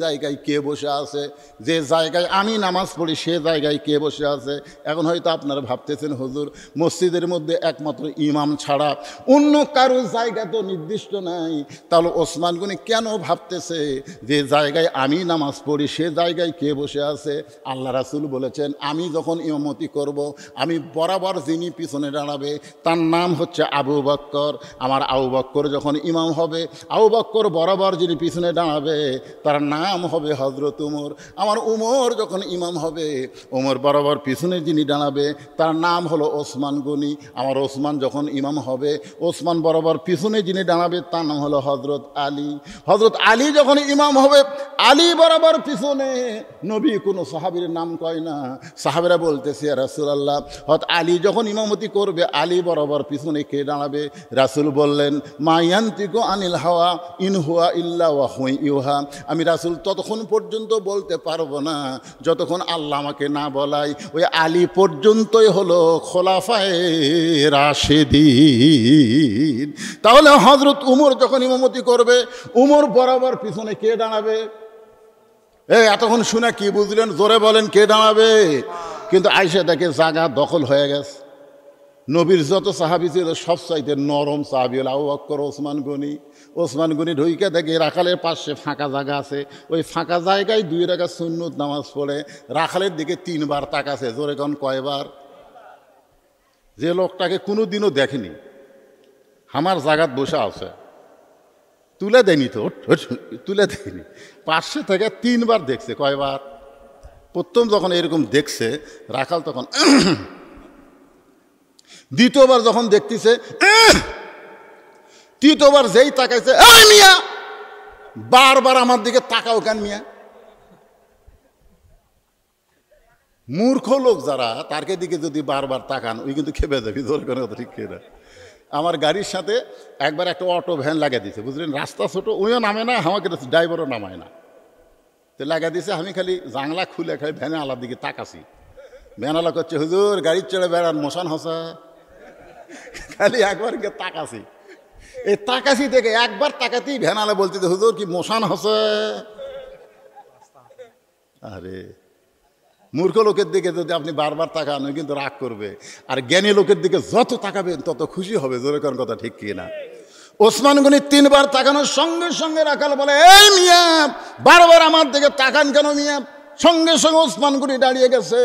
জায়গায় কে বসে আছে, যে জায়গায় আমি নামাজ পড়ি সে জায়গায় কে বসে আছে। এখন হয়তো আপনারা ভাবতেছেন, হুজুর মসজিদের মধ্যে একমাত্র ইমাম ছাড়া অন্য কারো জায়গা তো নির্দিষ্ট নাই, তাহলে ওসমান গনি কেন ভাবতেছে যে জায়গায় আমি নামাজ পড়ি সে জায়গায় কে বসে আছে? আল্লাহ রাসূল বলেছেন, আমি যখন ইমামতি করব, আমি বরাবর যিনি পিছনে দাঁড়াবে তার নাম হচ্ছে আবু বকর। আমার আবু বকর যখন ইমাম হবে, আবু বকর বরাবর যিনি পিছনে দাঁড়াবে তার নাম হবে হযরত উমর। আমার উমর যখন ইমাম হবে, উমর বরাবর পিছনে যিনি দাঁড়াবে তার নাম হলো ওসমান গনি। আমার ওসমান যখন ইমাম হবে, ওসমান বরাবর পিছনে যিনি দাঁড়াবে তার নাম হলো হযরত আলী। হযরত আলী যখন ইমাম হবে, আলী বরাবর পিছনে। নবী কোনো সাহাবীর নাম কয় না, সাহাবীরা বলতেছে ইয়া রাসূলুল্লাহ, হযরত আলী যখন ইমামতি করবে, আলী বরাবর পিছনে কে দাঁড়াবে? রাসূল বললেন, মা ইয়ানতিকু আনিল হাওয়া ইন হুয়া ইল্লা ওয়াহয়ুন ইউহা। আমি রাসূল ততক্ষণ পর্যন্ত বলতে পারবো না যতক্ষণ আল্লাহ আমাকে না বলায়। ওই আলী পর্যন্তই হলো খোলাফায়ে রাশেদিন। তাহলে হযরত উমর যখন ইমামতি করবে, উমর বরাবর পিছনে কে দাঁড়াবে? এতক্ষণ শুনে কি বুঝলেন? জোরে বলেন, কে দাঁড়াবে? কিন্তু আয়েশা দেখে জায়গা দখল হয়ে গেছে। নবীর যত সাহাবী ছিল সবচাইতে নরম সাহাবী হলো আবু বকর, ওসমান গনি। ওসমান গনি ঢুইকে দেখে রাখালের পাশে ফাঁকা জায়গা আছে, ওই ফাঁকা জায়গায় 2 রাকাত সুন্নত নামাজ পড়ে রাখালের দিকে 3 বার তাকাছে। জোরে কোন কয়বার? যে লোকটাকে কোনোদিনও দেখেনি, আমার জায়গাত বসে আছে, তুলে দেয়নি তো, তুলে দেয়নি, পাশে থেকে 3 বার দেখছে। কয়বার? প্রথম যখন এরকম দেখছে রাখাল, তখন দ্বিতীয়বার যখন দেখতেছে, তৃতীয়বার যেই তাকাইছে, এই মিয়া বারবার আমার দিকে তাকাও কেন মিয়া? মূর্খ লোক যারা, তারকে দিকে যদি বারবার তাকান ওই কিন্তু খেপে যাবি। জোর করে কথা ঠিক কিনা? আমার গাড়ির সাথে একবার একটা অটো ভ্যান লাগিয়ে দিয়েছে, বুঝলেন, রাস্তা ছোট, ওইও নামে না, আমাকে ড্রাইভারও নামায় না, তো লাগিয়ে দিয়েছে। আমি খালি জানলা খুলে খালি ভ্যানে আলার দিকে তাকাছি। ভ্যান আলা করছে, হুজুর গাড়ির চড়ে বেড়ান মশান হসা। খালি একবার গিয়ে তাকাছি, এই তাকাছি থেকে একবার তাকাতেই ভ্যান আলা বলতে, হুজুর কি মশান হসে? আরে মূর্খ লোকের দিকে যদি আপনি বারবার তাকান ওই কিন্তু রাগ করবে, আর জ্ঞানী লোকের দিকে যত তাকাবেন তত খুশি হবে। জোরে কোন কথা ঠিক কি না? ওসমান গনি 3 বার তাকানোর সঙ্গে সঙ্গে রাখাল বলে, এই মিয়া বারবার আমার দিকে তাকান কেন মিয়া? সঙ্গে সঙ্গে ওসমান গনি দাঁড়িয়ে গেছে।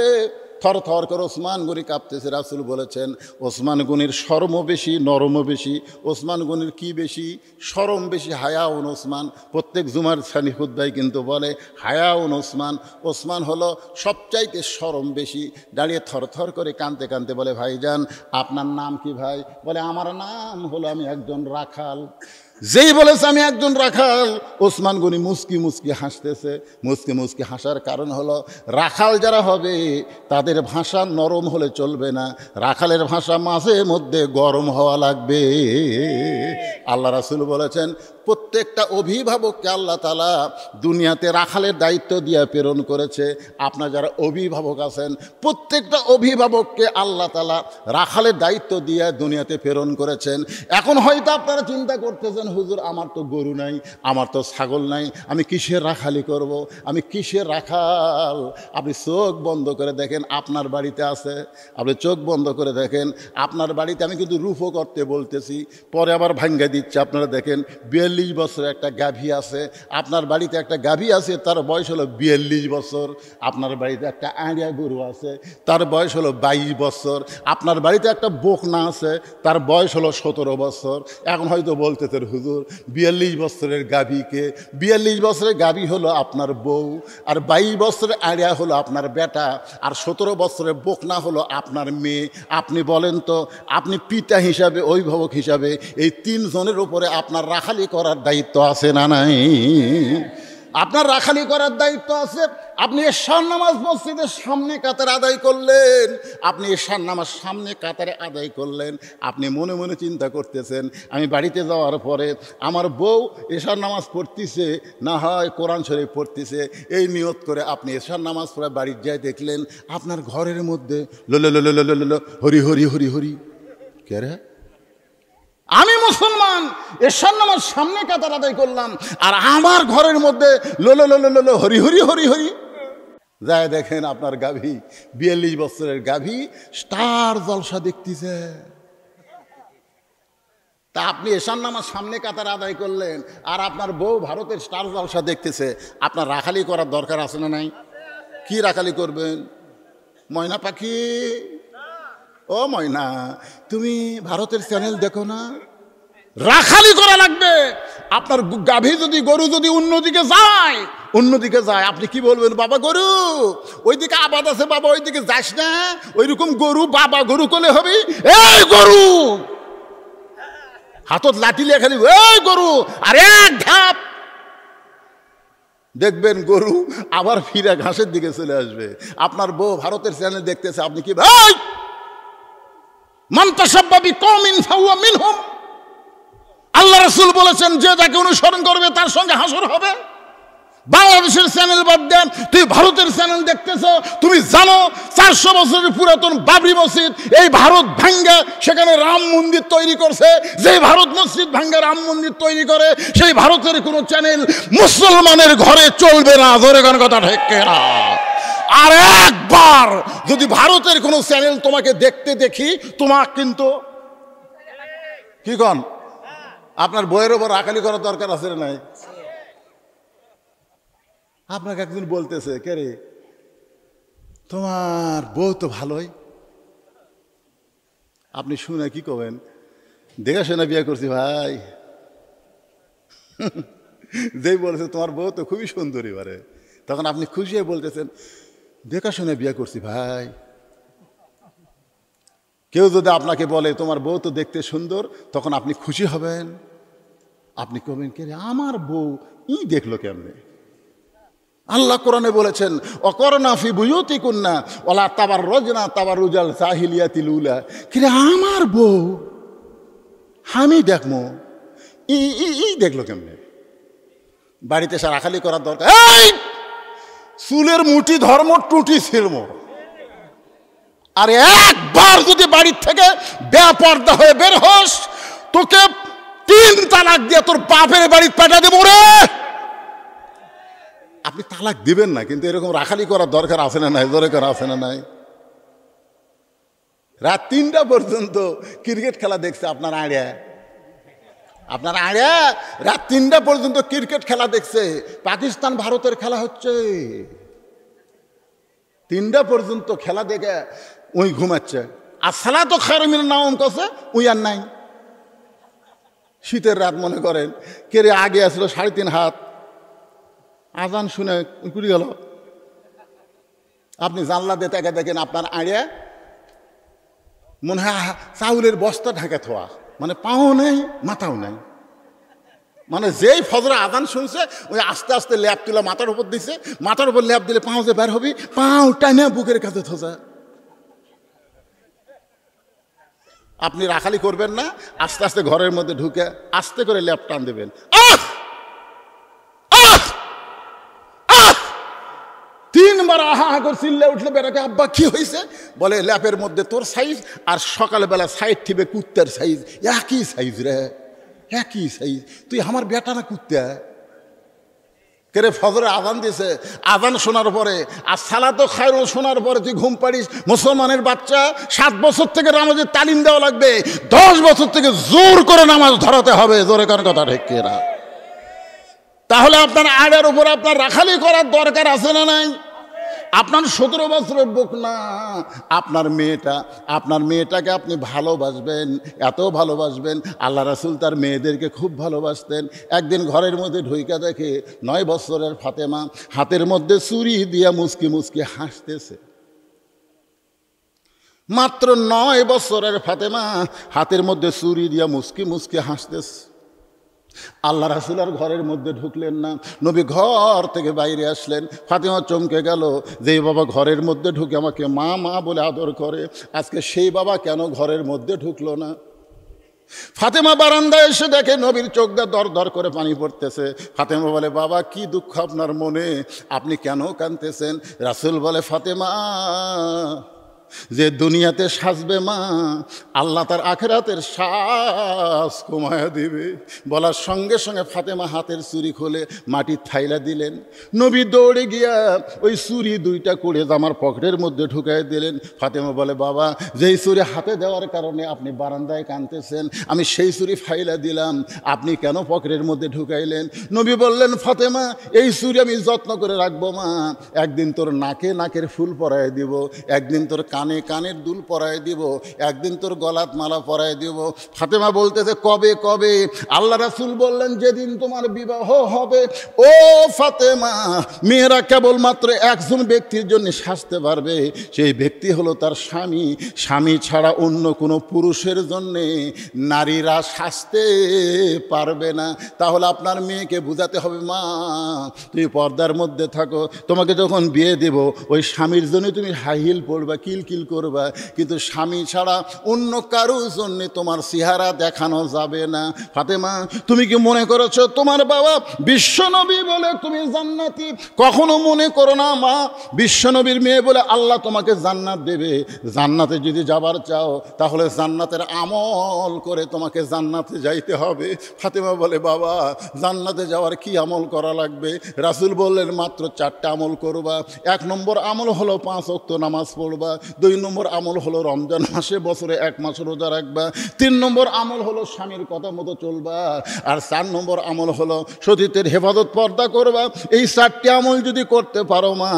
থর থর করে ওসমান গনি কাঁপতেছে। রাসূল বলেছেন ওসমান গনির শরমও বেশি, নরমও বেশি। ওসমান গনির কি বেশি? শরম বেশি। হায়াউন ওসমান, প্রত্যেক জুমার সানি খুতবায় কিন্তু বলে হায়াউন ওসমান। ওসমান হলো সবচাইতে শরম বেশি। দাঁড়িয়ে থর থর করে কাঁদতে কাঁদতে বলে ভাইজান আপনার নাম কি ভাই? বলে আমার নাম হলো আমি একজন রাখাল। যেই বলেছে আমি একজন রাখাল, ওসমান গনি মুস্কি মুস্কি হাসতেছে। মুস্কি মুস্কি হাসার কারণ হলো রাখাল যারা হবে তাদের ভাষা নরম হলে চলবে না, রাখালের ভাষা মাঝে মধ্যে গরম হওয়া লাগবে। আল্লাহ রাসূল বলেছেন প্রত্যেকটা অভিভাবককে আল্লাহ তাআলা দুনিয়াতে রাখালের দায়িত্ব দিয়ে প্রেরণ করেছে। আপনার যারা অভিভাবক আছেন প্রত্যেকটা অভিভাবককে আল্লাহ তাআলা রাখালের দায়িত্ব দিয়ে দুনিয়াতে প্রেরণ করেছেন। এখন হয়তো আপনারা চিন্তা করতেছেন হুজুর আমার তো গরু নাই, আমার তো ছাগল নাই, আমি কিসের রাখালি করব, আমি কিসের রাখাল? আপনি চোখ বন্ধ করে দেখেন আপনার বাড়িতে আছে, আপনি চোখ বন্ধ করে দেখেন আপনার বাড়িতে। আমি কিন্তু রূপও করতে বলতেছি, পরে আবার ভাঙ্গা দিচ্ছে। আপনারা দেখেন 42 বছরের একটা গাভী আছে, আপনার বাড়িতে একটা গাভী আছে তার বয়স হলো 42 বছর। আপনার বাড়িতে একটা আড়িয়া গরু আছে তার বয়স হলো 22 বছর। আপনার বাড়িতে একটা বকনা আছে তার বয়স হলো 17 বছর। এখন হয়তো বলতেছেন হুজুর 42 বছরের গাভীকে, 42 বছরের গাভী হলো আপনার বউ, আর 22 বছরের আড়িয়া হলো আপনার বেটা, আর 17 বছরের বকনা হলো আপনার মেয়ে। আপনি বলেন তো আপনি পিতা হিসাবে অভিভাবক হিসাবে এই 3 জনের উপরে আপনার রাখালি করার দায়িত্ব আছে না নাই? আপনার রাখালি করার দায়িত্ব আছে। আপনি এশার নামাজ মসজিদের সামনে কাতারে আদায় করলেন, আপনি এশার নামাজ সামনে কাতারে আদায় করলেন, আপনি মনে মনে চিন্তা করতেছেন আমি বাড়িতে যাওয়ার পরে আমার বউ এশার নামাজ পড়তেছে, না হয় কোরআন শরীফ পড়তেছে, এই নিয়ত করে আপনি এশার নামাজ পড়ে বাড়ির যায় দেখলেন আপনার ঘরের মধ্যে লো হরি হরি হরি হরি। কে রে? আমি মুসলমান, এশার নামাজ সামনে কাতার আদায় করলাম, আর আমার ঘরের মধ্যে লো হরি হরি হরি হরি। যায় দেখেন আপনার গাভী 42 বছরের গাভী স্টার জলসা দেখতেছে। তা আপনি এশার নামাজ সামনে কাতার আদায় করলেন আর আপনার বউ ভারতের স্টার জলসা দেখতেছে, আপনার রাখালি করার দরকার আছে না নাই? কি রাখালি করবেন? ময়না পাখি, ও ময়না তুমি ভারতের চ্যানেল দেখো না? রাখালি করা লাগবে। আপনার গাভী যদি গরু যদি অন্যদিকে যায় আপনি কি বলবেন? বাবা গরু ওইদিকে আবাদ আছে, বাবা ওইদিকে যাস না। ওইরকম গরু বাবা গরু করলে হবে, এই গরু হাতত লাঠি লিয়ে খালি এই গরু, আর এক ধাপ দেখবেন গরু আবার ফিরে ঘাসের দিকে চলে আসবে। আপনার বউ ভারতের চ্যানেল দেখতেছে, আপনি কি ভাই মান তাশাব্বা বিকওমিন ফাহুয়া মিনহুম। আল্লাহ রাসূল বলেছেন যে যাকে অনুসরণ করবে তার সঙ্গে হাসর হবে। বাংলাদেশের চ্যানেল বাদ দেন, তুই ভারতের চ্যানেল দেখতেছ। তুমি জানো 400 বছরের পুরাতন বাবরি মসজিদ এই ভারত ভাঙ্গা সেখানে রাম মন্দির তৈরি করছে। যে ভারত মসজিদ ভাঙ্গা রাম মন্দির তৈরি করে সেই ভারতের কোনো চ্যানেল মুসলমানের ঘরে চলবে না। ধরে কোন কথা ঠিক না? আর একবার যদি ভারতের কোনো চ্যানেল তোমাকে দেখতে দেখি তোমার কিন্তু কি কন আপনার বইয়ের ওপর রাখালি করার দরকার আছে না নাই? আপনাকে একদিন বলতেছে কে রে তোমার বউ তো ভালোই, আপনি শুনে কি করবেন? দেখে শুনে বিয়ে করছি ভাই। যেই বলেছে তোমার বউ তো খুবই সুন্দরী বারে, তখন আপনি খুশি হয়ে বলতেছেন দেখা শুনে বিয়ে করছি ভাই। কেউ যদি আপনাকে বলে তোমার বউ তো দেখতে সুন্দর, তখন আপনি খুশি হবেন। আপনি কবেন কে রে আমার বউ দেখলো কেমনে? আল্লাহ কোরআনে বলেছেন অকরনা ফি বুয়ুতিকুন্না ওয়ালা তাবাররুজনা তাবাররুজাল জাহিলিয়াতিল উলা। কি রে আমার বউ আমি দেখমো দেখলো কেমনে? বাড়িতে এসে রাখালি করার দরকার। এই চুলের মুঠি ধর্ম টুটি ছিলম, আর একবার যদি বাড়ির থেকে বেপর্দা হয়ে বের হস তোকে 3 তালাক দিয়ে তোর বাপের বাড়ি পাঠা দেবো রে। আপনি তালাক দিবেন না, কিন্তু এরকম রাখালি করার দরকার আছে না নাই? দরকার আছে না নাই? রাত 3টা পর্যন্ত ক্রিকেট খেলা দেখছে আপনার আড়িয়া, রাত 3টা পর্যন্ত ক্রিকেট খেলা দেখছে। পাকিস্তান ভারতের খেলা হচ্ছে, 3টা পর্যন্ত খেলা দেখে ওই ঘুমাচ্ছে। আর সালাতু খায়রুম মিনান নাওম কছে ওই আর নাই। শীতের রাত মনে করেন, কে রে আগে আসলো 3.5 হাত, আজান শুনে ঘুরে গেল। আপনি জানলা দিয়ে তাকে দেখেন আপনার আড়িয়া মনে হয় চাউলের বস্তা ঢাকা থোয়া, মানে পাও নেই মাথাও নেই। মানে যেই ফজর আজান শুনছে ওই আস্তে আস্তে ল্যাপ তুলে মাথার উপর দিছে, মাথার উপর ল্যাপ দিলে পাও যে বের হবি, পাও টাইনে বুকের কাছে থোজা। আপনি রাখালি করবেন না, আস্তে আস্তে ঘরের মধ্যে ঢুকে আস্তে করে ল্যাপ টান দেবেন। 3বার আহা হা করে চিল্লে উঠলে বেটাকে, আব্বা কি হয়েছে? বলে ল্যাপের মধ্যে তোর সাইজ আর সকালবেলা সাইড ঠিবে কুত্তার সাইজ, একই সাইজ রে, একই সাইজ। তুই আমার বেটা না কুত্তা? কেরে ফজরে আজান দিছে, আজান শোনার পরে আর সালাতু খায়রুম শোনার পরে তুই ঘুম পাড়িস? মুসলমানের বাচ্চা 7 বছর থেকে নামাজের তালিম দেওয়া লাগবে, 10 বছর থেকে জোর করে নামাজ ধরাতে হবে। জোরে কার কথা ঠিক কিনা? তাহলে আপনার আড়ের উপর আপনার রাখালি করার দরকার আছে না নাই? আপনার 17 বছরের বুক না, আপনার মেয়েটাকে আপনি ভালোবাসবেন, এত ভালোবাসবেন। আল্লাহ রাসূল তার মেয়েদেরকে খুব ভালোবাসতেন। একদিন ঘরের মধ্যে ঢুইকা দেখে 9 বছরের ফাতেমা হাতের মধ্যে ছুরি দিয়া মুচকি মুচকি হাসতেছে। মাত্র 9 বছরের ফাতেমা হাতের মধ্যে ছুরি দিয়া মুচকি মুচকি হাসতেছে। আল্লাহ রাসূল আর ঘরের মধ্যে ঢুকলেন না, নবী ঘর থেকে বাইরে আসলেন। ফাতেমা চমকে গেল, যে বাবা ঘরের মধ্যে ঢুকে আমাকে মা মা বলে আদর করে, আজকে সেই বাবা কেন ঘরের মধ্যে ঢুকলো না? ফাতেমা বারান্দায় এসে দেখে নবীর চোখ দিয়ে দর দর করে পানি পড়তেছে। ফাতেমা বলে, বাবা কি দুঃখ আপনার মনে, আপনি কেন কাঁদতেছেন? রাসূল বলে, ফাতেমা, যে দুনিয়াতে সাজবে মা, আল্লাহ তার আখিরাতের সাজ কমায়া দিবে। বলার সঙ্গে সঙ্গে ফাতেমা হাতের চুরি খুলে মাটির থাইলা দিলেন। নবী দৌড়ে গিয়া ওই চুরি 2টা করে জামার পকেটের মধ্যে ঢুকাই দিলেন। ফাতেমা বলে, বাবা, যেই চুরি হাতে দেওয়ার কারণে আপনি বারান্দায় কাঁদতেছেন, আমি সেই চুরি ফাইলা দিলাম, আপনি কেন পকেটের মধ্যে ঢুকাইলেন? নবী বললেন, ফাতেমা, এই চুরি আমি যত্ন করে রাখবো মা, একদিন তোর নাকে নাকের ফুল পরায় দিব, একদিন তোর কানে কানের দুল পরায় দিব, একদিন তোর গলাত মালা পরায় দিব। ফাতেমা বলতেছে, কবে কবে? আল্লাহ রাসূল বললেন, যেদিন তোমার বিবাহ হবে। ও ফাতেমা, মেয়েরা কেবলমাত্র একজন ব্যক্তির জন্য সাজতে পারবে, সেই ব্যক্তি হলো তার স্বামী। স্বামী ছাড়া অন্য কোনো পুরুষের জন্যে নারীরা সাজতে পারবে না। তাহলে আপনার মেয়েকে বুঝাতে হবে, মা তুমি পর্দার মধ্যে থাকো, তোমাকে যখন বিয়ে দেব ওই স্বামীর জন্য তুমি হাই হিল পরবা, কিলকিল করবা, কিন্তু স্বামী ছাড়া অন্য কারোর জন্য তোমার চেহারা দেখানো যাবে না। ফাতেমা, তুমি কি মনে করেছো তোমার বাবা বিশ্বনবী বলে তুমি জান্নাতি? কখনো মনে করো না মা, বিশ্বনবীর মেয়ে বলে আল্লাহ তোমাকে জান্নাত দেবে। জান্নাতে যদি যাবার চাও তাহলে জান্নাতের আমল করে তোমাকে জান্নাতে যাইতে হবে। ফাতেমা বলে, বাবা, জান্নাতে যাওয়ার কি আমল করা লাগবে? রাসূল বললেন, মাত্র 4টা আমল করবা। 1 নম্বর আমল হলো 5 ওয়াক্ত নামাজ পড়বা। 2 নম্বর আমল হলো রমজান মাসে বছরে 1 মাস রোজা রাখবা। 3 নম্বর আমল হলো স্বামীর কথা মতো চলবা। আর 4 নম্বর আমল হলো সতীত্বের হেফাজত, পর্দা করবা। এই 4টি আমল যদি করতে পারো মা,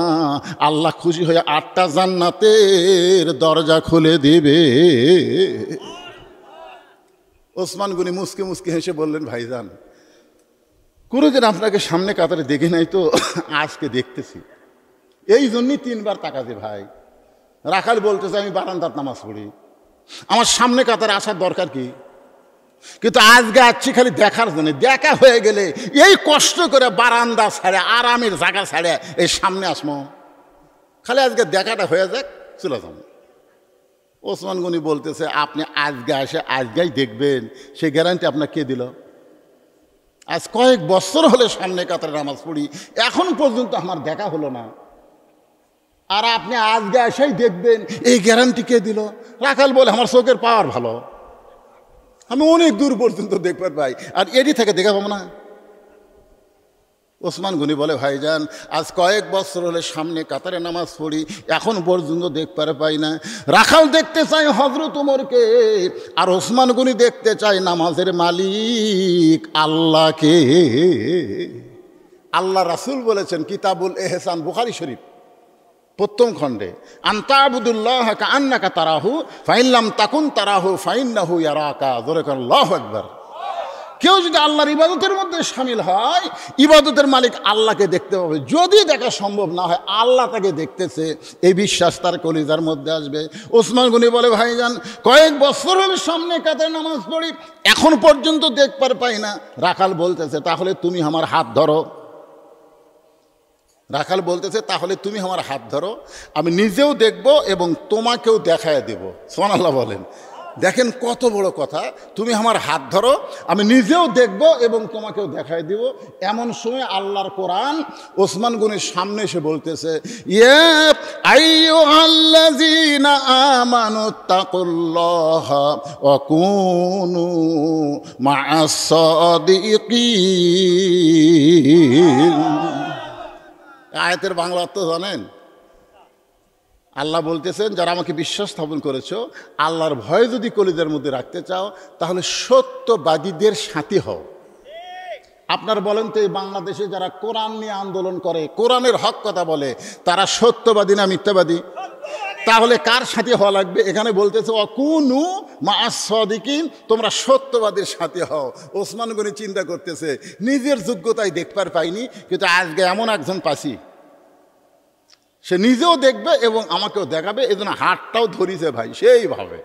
আল্লাহ খুশি হয়ে 8টা জান্নাতের দরজা খুলে দিবে। ওসমান গনি মুসকে মুসকে হেসে বললেন, ভাইজান, কোনোদিন আপনাকে সামনে কাতারে দেখি নাই তো, আজকে দেখতেছি, এই জন্যই 3বার তাকাতে। ভাই, রাখাল বলতেছে, আমি বারান্দার নামাজ পড়ি, আমার সামনে কাতারে আসার দরকার কি? কিন্তু আজকে আসছি খালি দেখার জন্য। দেখা হয়ে গেলে এই কষ্ট করে বারান্দা ছাড়ে, আরামের জায়গা ছাড়ে এই সামনে আসমো, খালি আজকে দেখাটা হয়ে যাক, চলে যাবো। ওসমান গনি বলতেছে, আপনি আজকে আসে আজকেই দেখবেন, সেই গ্যারান্টি আপনার কে দিল? আজ কয়েক বছর হলে সামনে কাতারে নামাজ পড়ি, এখন পর্যন্ত আমার দেখা হলো না, আর আপনি আজকে এসেই দেখবেন, এই গ্যারান্টি কে দিল? রাখাল বলে, আমার চোখের পাওয়ার ভালো, আমি অনেক দূর পর্যন্ত দেখবার পাই, আর এটি থেকে দেখা পাবো না। ওসমান গনি বলে, ভাইজান, আজ কয়েক বছর হলে সামনে কাতারে নামাজ পড়ি, এখন পর্যন্ত দেখবার পাই না। রাখাল দেখতে চাই হযরত ওমরকে, আর ওসমান গনি দেখতে চাই নামাজের মালিক আল্লাহকে। আল্লাহ রাসূল বলেছেন, কিতাবুল এহসান, বুখারী শরীফ, প্রথম খণ্ডে, আনতা আবুদুল্লাহ কান্নাকা তারাহু ফাইল্লাম তাকুন তারাহু ফাইন্নাহু ইয়ারাকা। জোরে কর আল্লাহু আকবার। কেউ যদি আল্লাহর ইবাদতের মধ্যে শামিল হয়, ইবাদতের মালিক আল্লাহকে দেখতে পাবে। যদি দেখা সম্ভব না হয়, আল্লাহ তাকে দেখতেছে, এই বিশ্বাস তার কলিজার মধ্যে আসবে। ওসমান গনি বলে, ভাইজান কয়েক বছর হলে সামনে কাতারে নামাজ পড়ি, এখন পর্যন্ত দেখবার পাই না। রাখাল বলতেছে, তাহলে তুমি আমার হাত ধরো। রাখাল বলতেছে, তাহলে তুমি আমার হাত ধরো, আমি নিজেও দেখব এবং তোমাকেও দেখায় দেব। সুবহানাল্লাহ বলেন। দেখেন কত বড় কথা, তুমি আমার হাত ধরো, আমি নিজেও দেখব এবং তোমাকেও দেখায় দিব। এমন সময় আল্লাহর কোরআন ওসমান গনির সামনে এসে বলতেছে, ইয়া আইয়ুহাল্লাযীনা আমানুত্তাকুল্লাহা ওয়া কুনু মা'আস সাদিকিন। আয়াতের বাংলা অর্থ জানেন? আল্লাহ বলতেছেন, যারা আমাকে বিশ্বাস স্থাপন করেছো, আল্লাহর ভয় যদি কলিজার মধ্যে রাখতে চাও, তাহলে সত্যবাদীদের সাথী হও। আপনার বলেন তো, এই বাংলাদেশে যারা কোরআন নিয়ে আন্দোলন করে, কোরআনের হক কথা বলে, তারা সত্যবাদী না মিথ্যাবাদী? তাহলে কার সাথী হওয়া লাগবে? এখানে বলতেছে ওয়াকুনু মা'আস সাদিকিন, তোমরা সত্যবাদীর সাথী হও। ওসমান গনি চিন্তা করতেছে, নিজের যোগ্যতায় দেখবার পাইনি, কিন্তু আজকে এমন একজন পাছি, সে নিজেও দেখবে এবং আমাকেও দেখাবে, এই জন্য হাতটাও ধরিছে ভাই সেইভাবে।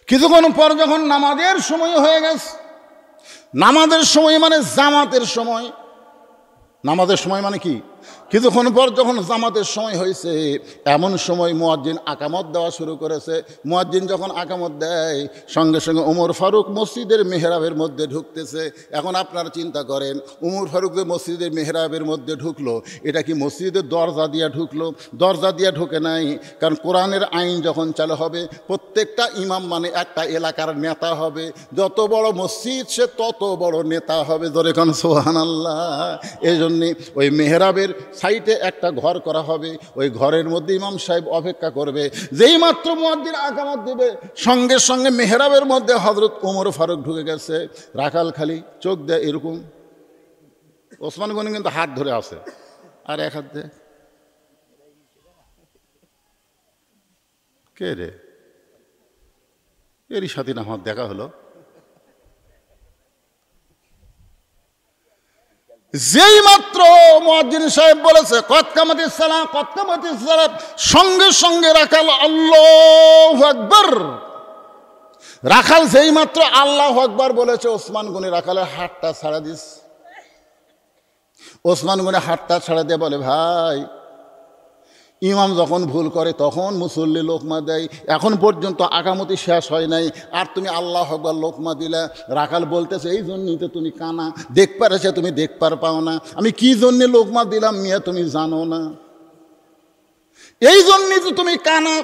কিছুক্ষণ পর যখন নামাজের সময় হয়ে গেছে, নামাজের সময় মানে জামাতের সময়, নামাজের সময় মানে কি, কিছুক্ষণ পর যখন জামাতের সময় হয়েছে, এমন সময় মুয়াজ্জিন আকামত দেওয়া শুরু করেছে। মুয়াজ্জিন যখন আকামত দেয়, সঙ্গে সঙ্গে ওমর ফারুক মসজিদের মেহরাবের মধ্যে ঢুকতেছে। এখন আপনারা চিন্তা করেন, ওমর ফারুক যে মসজিদের মেহরাবের মধ্যে ঢুকলো, এটা কি মসজিদের দরজা দিয়ে ঢুকলো? দরজা দিয়ে ঢুকে নাই, কারণ কোরআনের আইন যখন চালু হবে, প্রত্যেকটা ইমাম মানে একটা এলাকার নেতা হবে। যত বড় মসজিদ সে তত বড় নেতা হবে। ধরে কারণ সুবহানাল্লাহ। এই জন্যে ওই মেহরাবের সাইডে একটা ঘর করা হবে, ওই ঘরের মধ্যে ইমাম সাহেব অপেক্ষা করবে। যেই মাত্র মুয়াজ্জিন আকামত দেবে, সঙ্গে সঙ্গে মেহরাবের মধ্যে হযরত ওমর ফারুক ঢুকে গেছে। রাখাল খালি চোখ দেয় এরকম, ওসমান গনি কিন্তু হাত ধরে আছে, আর এক হাত দেয়, কে রে, এরই সাথে না আমার দেখা হলো। যেই মাত্র মুয়াজ্জিন সাহেব বলেছে কদ কামাতিস সালাহ, কদ কামাতিস সালাহ, সঙ্গে সঙ্গে রাখাল আল্লাহু আকবার। রাখাল যেই মাত্র আল্লাহু আকবার বলেছে, ওসমান গনি রাখালের হাতটা ছাড়া দিস। ওসমান গনি হাতটা ছাড়া দিয়ে বলে, ভাই ইমাম যখন ভুল করে তখন মুসল্লি লোকমা দেয়, এখন পর্যন্ত আকামতি শেষ হয় নাই, আর তুমি আল্লাহু আকবার লোকমা দিলা। রাখাল বলতেছে, এই জন্যই তো তুমি কানা, দেখবার আছে তুমি দেখবার পাও না, আমি কি জন্যে লোকমা দিলাম মিয়া তুমি জানো না, এই জন্যই তো তুমি কানা,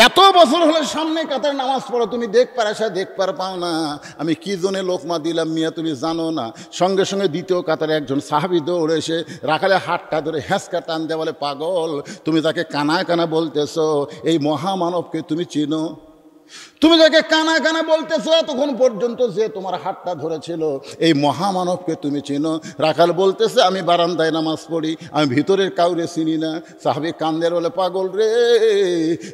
এত বছর হলে সামনে কাতারে নামাজ পড়ো, তুমি দেখবার আসা দেখবার পাও না, আমি কি জন্য লোকমা দিলাম মিয়া তুমি জানো না। সঙ্গে সঙ্গে দ্বিতীয় কাতারে একজন সাহাবী দৌড়ে এসে রাখালের হাতটা ধরে হ্যাঁচকা টান দেয়, বলে, পাগল, তুমি তাকে কানা কানা বলতেছো, এই মহামানবকে তুমি চিনো? তুমি যাকে কানা কানা বলতেছো, তখন পর্যন্ত যে তোমার হাতটা ধরেছিল, এই মহামানবকে তুমি চিনো? রাখাল বলতেছে, আমি বারান্দায় নামাজ পড়ি, আমি ভিতরের কাউরে চিনি না। সাহাবী কান্দের, বলে, পাগল রে,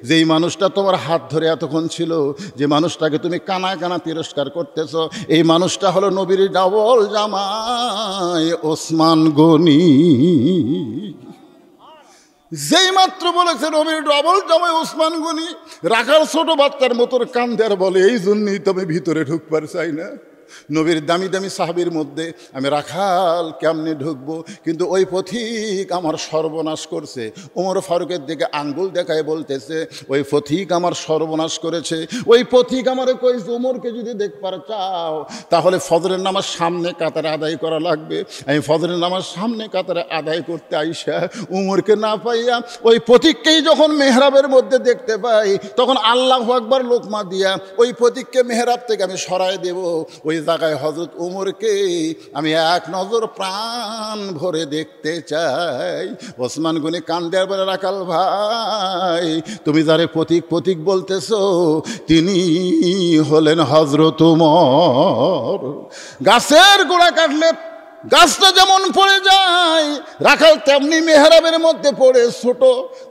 যেই মানুষটা তোমার হাত ধরে এতক্ষণ ছিল, যে মানুষটাকে তুমি কানা কানা তিরস্কার করতেছো, এই মানুষটা হলো নবীর ডাবল জামাই ওসমান গনি। যেই মাত্র বলেছে নবীর ডবল জামাই ওসমান গনি, রাখাল ছোট বাচ্চার মতোর কান্দে আর বলে, এই জন্যই তো আমি ভিতরে ঢুকবার চাই না। নবীর দামি দামি সাহাবীর মধ্যে আমি রাখাল কেমনে ঢুকবো? কিন্তু ওই পথিক আমার সর্বনাশ করছে। ওমর ফারুকের দিকে আঙ্গুল দেখায় বলতেছে, ওই পথিক আমার সর্বনাশ করেছে। ওই পথিক আমারে কইছে, ওমরকে যদি দেখবার চাও তাহলে ফজরের নামাজ সামনে কাতারে আদায় করা লাগবে। আমি ফজরের নামাজ সামনে কাতারে আদায় করতে আইসা ওমরকে না পাইয়া ওই পথিককেই যখন মেহরাবের মধ্যে দেখতে পাই, তখন আল্লাহু আকবার লোকমা দিয়া ওই পথিককে মেহরাব থেকে আমি সরাই দেব। ওই জায়গায় হযরত ওমরকে আমি এক নজর প্রাণ ভরে দেখতে চাই। ওসমান গনি কান্দের বলে, রাখাল ভাই, তুমি যারে পথিক পথিক বলতেছো, তিনি হলেন হযরত ওমর। গাছের গোড়া কাটলে গাছটা যেমন পড়ে যায়, রাখাল তেমনি মেহরাবের মধ্যে পড়ে ছোট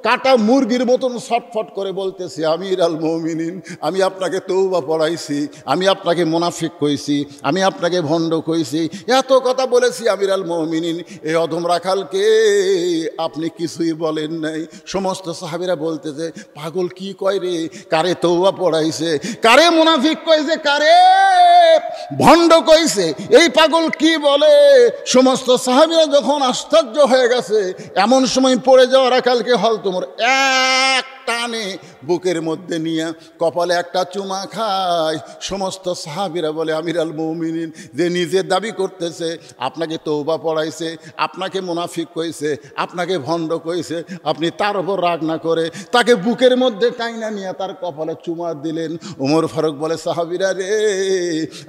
কাটা মুরগির মতন ছটফট করে বলতেছে, আমির আল মুমিনিন, আমি আপনাকে তওবা পড়াইছি, আমি আপনাকে মুনাফিক কইছি, আমি আপনাকে ভণ্ড কইছি, এত কথা বলেছি আমির আল মুমিনিন, এই অধম রাখালকে আপনি কিছুই বলেন নাই। সমস্ত সাহাবীরা বলতেছে, পাগল কি কয় রে, কারে তওবা পড়াইছে, কারে মুনাফিক কইছে, কারে ভণ্ড কইছে, এই পাগল কি বলে। সমস্ত সাহাবীরা যখন আশ্চর্য হয়ে গেছে, এমন সময় পড়ে যাওয়া রাখালকে হলতমর এক টানে বুকের মধ্যে নিয়ে কপালে একটা চুমা খায়। সমস্ত সাহাবীরা বলে, আমির আল মুমিনিন, যে নিজে দাবি করতেছে আপনাকে তওবা পড়াইছে, আপনাকে মুনাফিক কইছে, আপনাকে ভণ্ড কইছে, আপনি তার উপর রাগ না করে তাকে বুকের মধ্যে টাইনা নিয়ে তার কপালে চুমা দিলেন। ওমর ফারুক বলে, সাহাবীরা রে,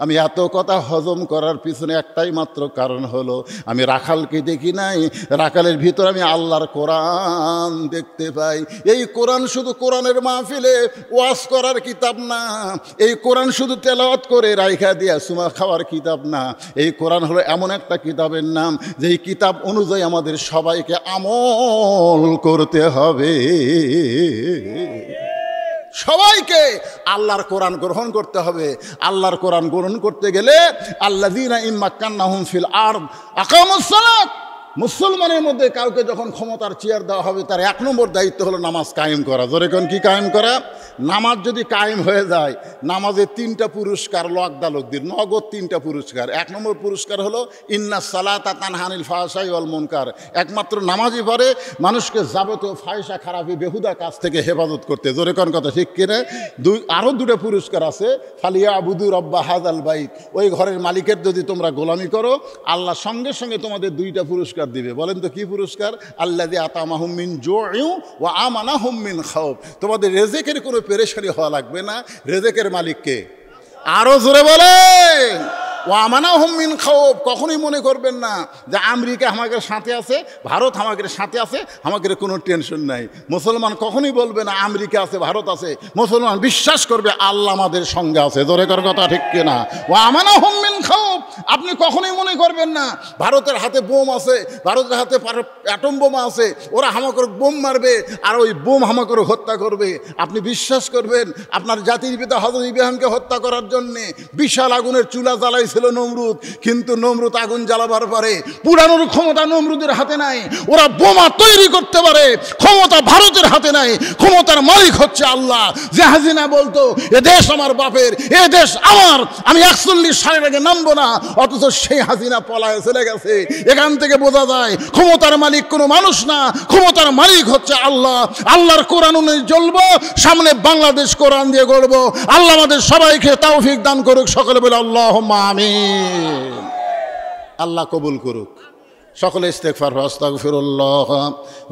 আমি এত কথা হজম করার পিছনে একটাই মাত্র কারণ হলো, আমি রাখালকে দেখি নাই, রাখালের ভিতর আমি আল্লাহর কোরআন দেখতে পাই। এই কোরআন শুধু কোরআনের মাহফিলে ওয়াজ করার কিতাব না, এই কোরআন শুধু তেলাওয়াত করে রাইখা দিয়া সুমা খাওয়ার কিতাব না, এই কোরআন হলো এমন একটা কিতাবের নাম, যেই কিতাব অনুযায়ী আমাদের সবাইকে আমল করতে হবে। সবাইকে আল্লাহর কোরআন গ্রহণ করতে হবে। আল্লাহর কোরআন গ্রহণ করতে গেলে আল্লাযীনা ইম্মাক্কান্নাহুম ফিল আরদ আকামুস সালাত, মুসলমানের মধ্যে কাউকে যখন ক্ষমতার চেয়ার দেওয়া হবে, তার 1 নম্বর দায়িত্ব হলো নামাজ কায়েম করা। জোরে কোন কি কায়েম করা? নামাজ যদি কায়েম হয়ে যায়, নামাজে 3টা পুরস্কার লোকদালোকদের, নগদ 3টা পুরস্কার। 1 নম্বর পুরস্কার হলো ইন্নাস সালাতা তানহা আনিল ফাহশাই ওয়াল মুনকার, একমাত্র নামাজই পারে মানুষকে যাবতীয় ফাহিশা খারাপি বেহুদা কাজ থেকে হেফাজত করতে। জোরে কোন কথা ঠিক কিনা? আরও 2টা পুরস্কার আছে, ফালিয়া আবুদু রব্বা হাযাল বাইত, ওই ঘরের মালিকের যদি তোমরা গোলামি করো, আল্লাহ সঙ্গে সঙ্গে তোমাদের 2টা পুরস্কার দিবে। বলেন তো কি পুরস্কার? আল্লাযী আতামাহুম মিন জু'ইন ওয়া আমানাহুম মিন খাউফ, তোমাদের রিজিকের কোনো পেরেশানি হওয়া লাগবে না। রিজিকের মালিক কে? আরো জোরে বলেন। ওয়া আমানাহুম মিন খাউফ, কখনোই মনে করবেন না যে আমেরিকা আমাদের সাথে আছে, ভারত আমাদের সাথে আছে, আমাদের কোনো টেনশন নাই। মুসলমান কখনোই বলবে না আমেরিকা আছে, ভারত আছে। মুসলমান বিশ্বাস করবে আল্লাহ আমাদের সঙ্গে আছে। জোরে কর কথা ঠিক কিনা? ওয়া আমানাহুম মিন খাউফ, আপনি কখনোই মনে করবেন না ভারতের হাতে বোম আছে, ভারতের হাতে অ্যাটম বোমা আছে, ওরা হামাকর বোম মারবে আর ওই বোম হামাকর হত্যা করবে। আপনি বিশ্বাস করবেন আপনার জাতির পিতা হযরত ইব্রাহিমকে হত্যা করার জন্যে বিশাল আগুনের চুলা জ্বালাইছিল নমরুদ, কিন্তু নমরুদ আগুন জ্বালাবার পারে, পুরানোর ক্ষমতা নমরুদের হাতে নাই। ওরা বোমা তৈরি করতে পারে, ক্ষমতা ভারতের হাতে নাই, ক্ষমতার মালিক হচ্ছে আল্লাহ। যে হাসিনা বলতো এ দেশ আমার বাপের, এ দেশ আমার, আমি 41 সালের আগে নামবো না, অথচ সেই হাসিনা পলায়ে চলে গেছে। এখান থেকে বোঝা যায় ক্ষমতার মালিক কোনো মানুষ না, ক্ষমতার মালিক হচ্ছে আল্লাহ। আল্লাহর কোরআন অনুযায়ী চলবো, সামনে বাংলাদেশ কোরআন দিয়ে গড়বো। আল্লাহ আমাদের সবাইকে তৌফিক দান করুক। সকলে বলে আল্লাহুম্মা আমিন। আল্লাহ কবুল করুক। সকলে ইস্তেগফার, আস্তাগফিরুল্লাহ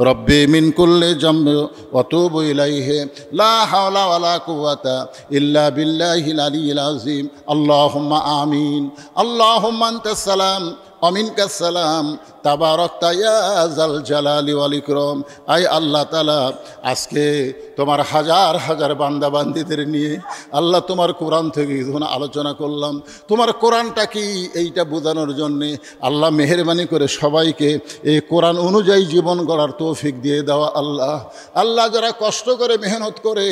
রব্বি মিন কুল্লি যামবি ওয়া তুবু ইলাইহি লা হাওলা ওয়ালা কুওয়াতা ইল্লা বিল্লাহিল আলিয়্যিল আযীম। আল্লাহুম্মা আমিন। আল্লাহুম্মা আনতাস সালাম ওয়া মিনকাস সালাম, তাবারাকতা ইয়া যাল জালালি ওয়াল ইকরাম। আয় আল্লাহ তাআলা, আজকে তোমার হাজার হাজার বান্দা বান্দীদের নিয়ে আল্লাহ তোমার কোরআন থেকে যখন আলোচনা করলাম, তোমার কোরআনটা কি এইটা বোঝানোর জন্যে আল্লাহ মেহেরবানি করে সবাইকে এই কোরআন অনুযায়ী জীবন গড়ার তৌফিক দিয়ে দেওয়া। আল্লাহ যারা কষ্ট করে মেহনত করে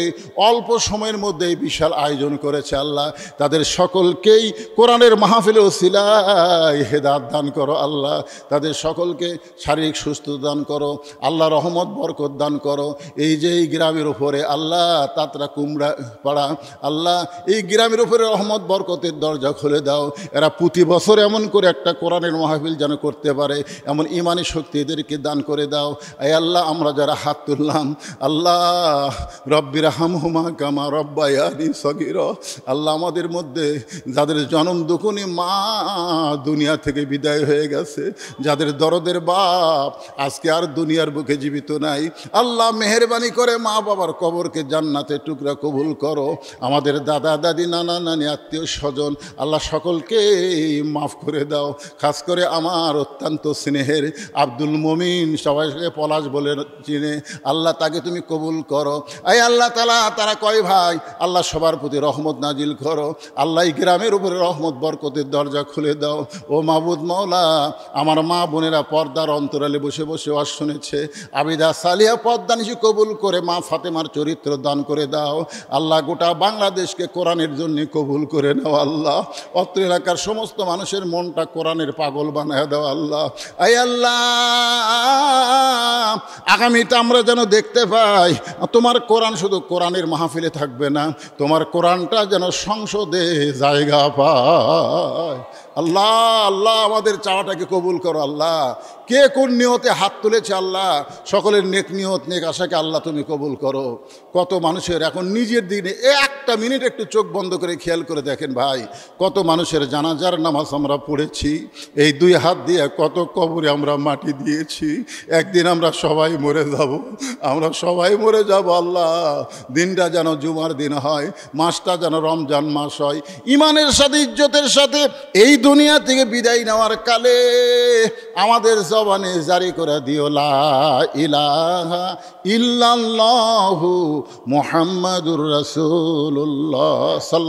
অল্প সময়ের মধ্যে এই বিশাল আয়োজন করেছে, আল্লাহ তাদের সকলকেই কোরআনের মাহফিলে ওসিলায় হেদায়েত দান করো। আল্লাহ তাদের সকলকে শারীরিক সুস্থতা দান করো। আল্লাহ রহমত বরকত দান করো। এই যে এই গ্রামের উপরে আল্লাহ তাতরা কুমড়া পাড়া, আল্লাহ এই গ্রামের উপরে রহমত বরকতের দরজা খুলে দাও। এরা প্রতি বছর এমন করে একটা কোরআনের মাহফিল যেন করতে পারে, এমন ইমানি শক্তি এদেরকে দান করে দাও। এই আল্লাহ আমরা যারা হাত তুললাম, আল্লাহ রব্বির হামহুমা কামা রব্বায়ানি সগীরা, আল্লাহ আমাদের মধ্যে যাদের জনম দুকুনি মা দুনিয়া থেকে বিদায় হয়ে গেছে, যাদের দরদের বাপ আজকে আর দুনিয়ার বুকে জীবিত নাই, আল্লাহ মেহেরবানি করে মা বাবার কবরকে জান্নাতের টুকরা কবুল করো। আমাদের দাদা দাদি নানা নানি আত্মীয় স্বজন আল্লাহ সকলকে মাফ করে দাও। খাস করে আমার অত্যন্ত স্নেহের আব্দুল মমিন, সবাইকে পলাশ বলে চিনে, আল্লাহ তাকে তুমি কবুল করো। এই আল্লাহ তাআলা তারা কয় ভাই, আল্লাহ সবার প্রতি রহমত নাজিল করো। আল্লাহ এই গ্রামের উপরে রহমত বরকতের দরজা খুলে দাও। ও মাবুদ মওলা আমার মা বোনেরা পর্দার অন্তরালে বসে বসে ওয়াজ শুনেছে, আবিদা সালিহা পর্দা নিশি কবুল করে মা ফাতেমার চরিত্র দান করে দাও আল্লাহ। গোটা বাংলাদেশকে কোরআনের জন্য কবুল করে নাও আল্লাহ। অত্র এলাকার সমস্ত মানুষের মনটা কোরআনের পাগল বানায় দাও আল্লাহ। আই আল্লাহ, আগামীতে আমরা যেন দেখতে পাই তোমার কোরআন শুধু কোরআনের মাহফিলে থাকবে না, তোমার কোরআনটা যেন সংসদে জায়গা পায় আল্লাহ। আল্লাহ আমাদের চাওয়াটাকে কবুল করো আল্লাহ। কে কোন নিয়তে হাত তুলেছে আল্লাহ, সকলের নেক নিয়ত নেক আশাকে আল্লাহ তুমি কবুল করো। কত মানুষের এখন নিজের দিনে একটা মিনিট একটু চোখ বন্ধ করে খেয়াল করে দেখেন ভাই, কত মানুষের জানাজার নামাজ আমরা পড়েছি, এই দুই হাত দিয়ে কত কবরে আমরা মাটি দিয়েছি। একদিন আমরা সবাই মরে যাব, আমরা সবাই মরে যাব আল্লাহ। দিনটা যেন জুমার দিন হয়, মাসটা যেন রমজান মাস হয়, ইমানের সাথে ইজ্জতের সাথে এই দুনিয়া থেকে বিদায় নেওয়ার কালে আমাদের জবানে জারি করে দিও লা ইলাহা ইল্লাল্লাহু মুহাম্মাদুর রাসূলুল্লাহ।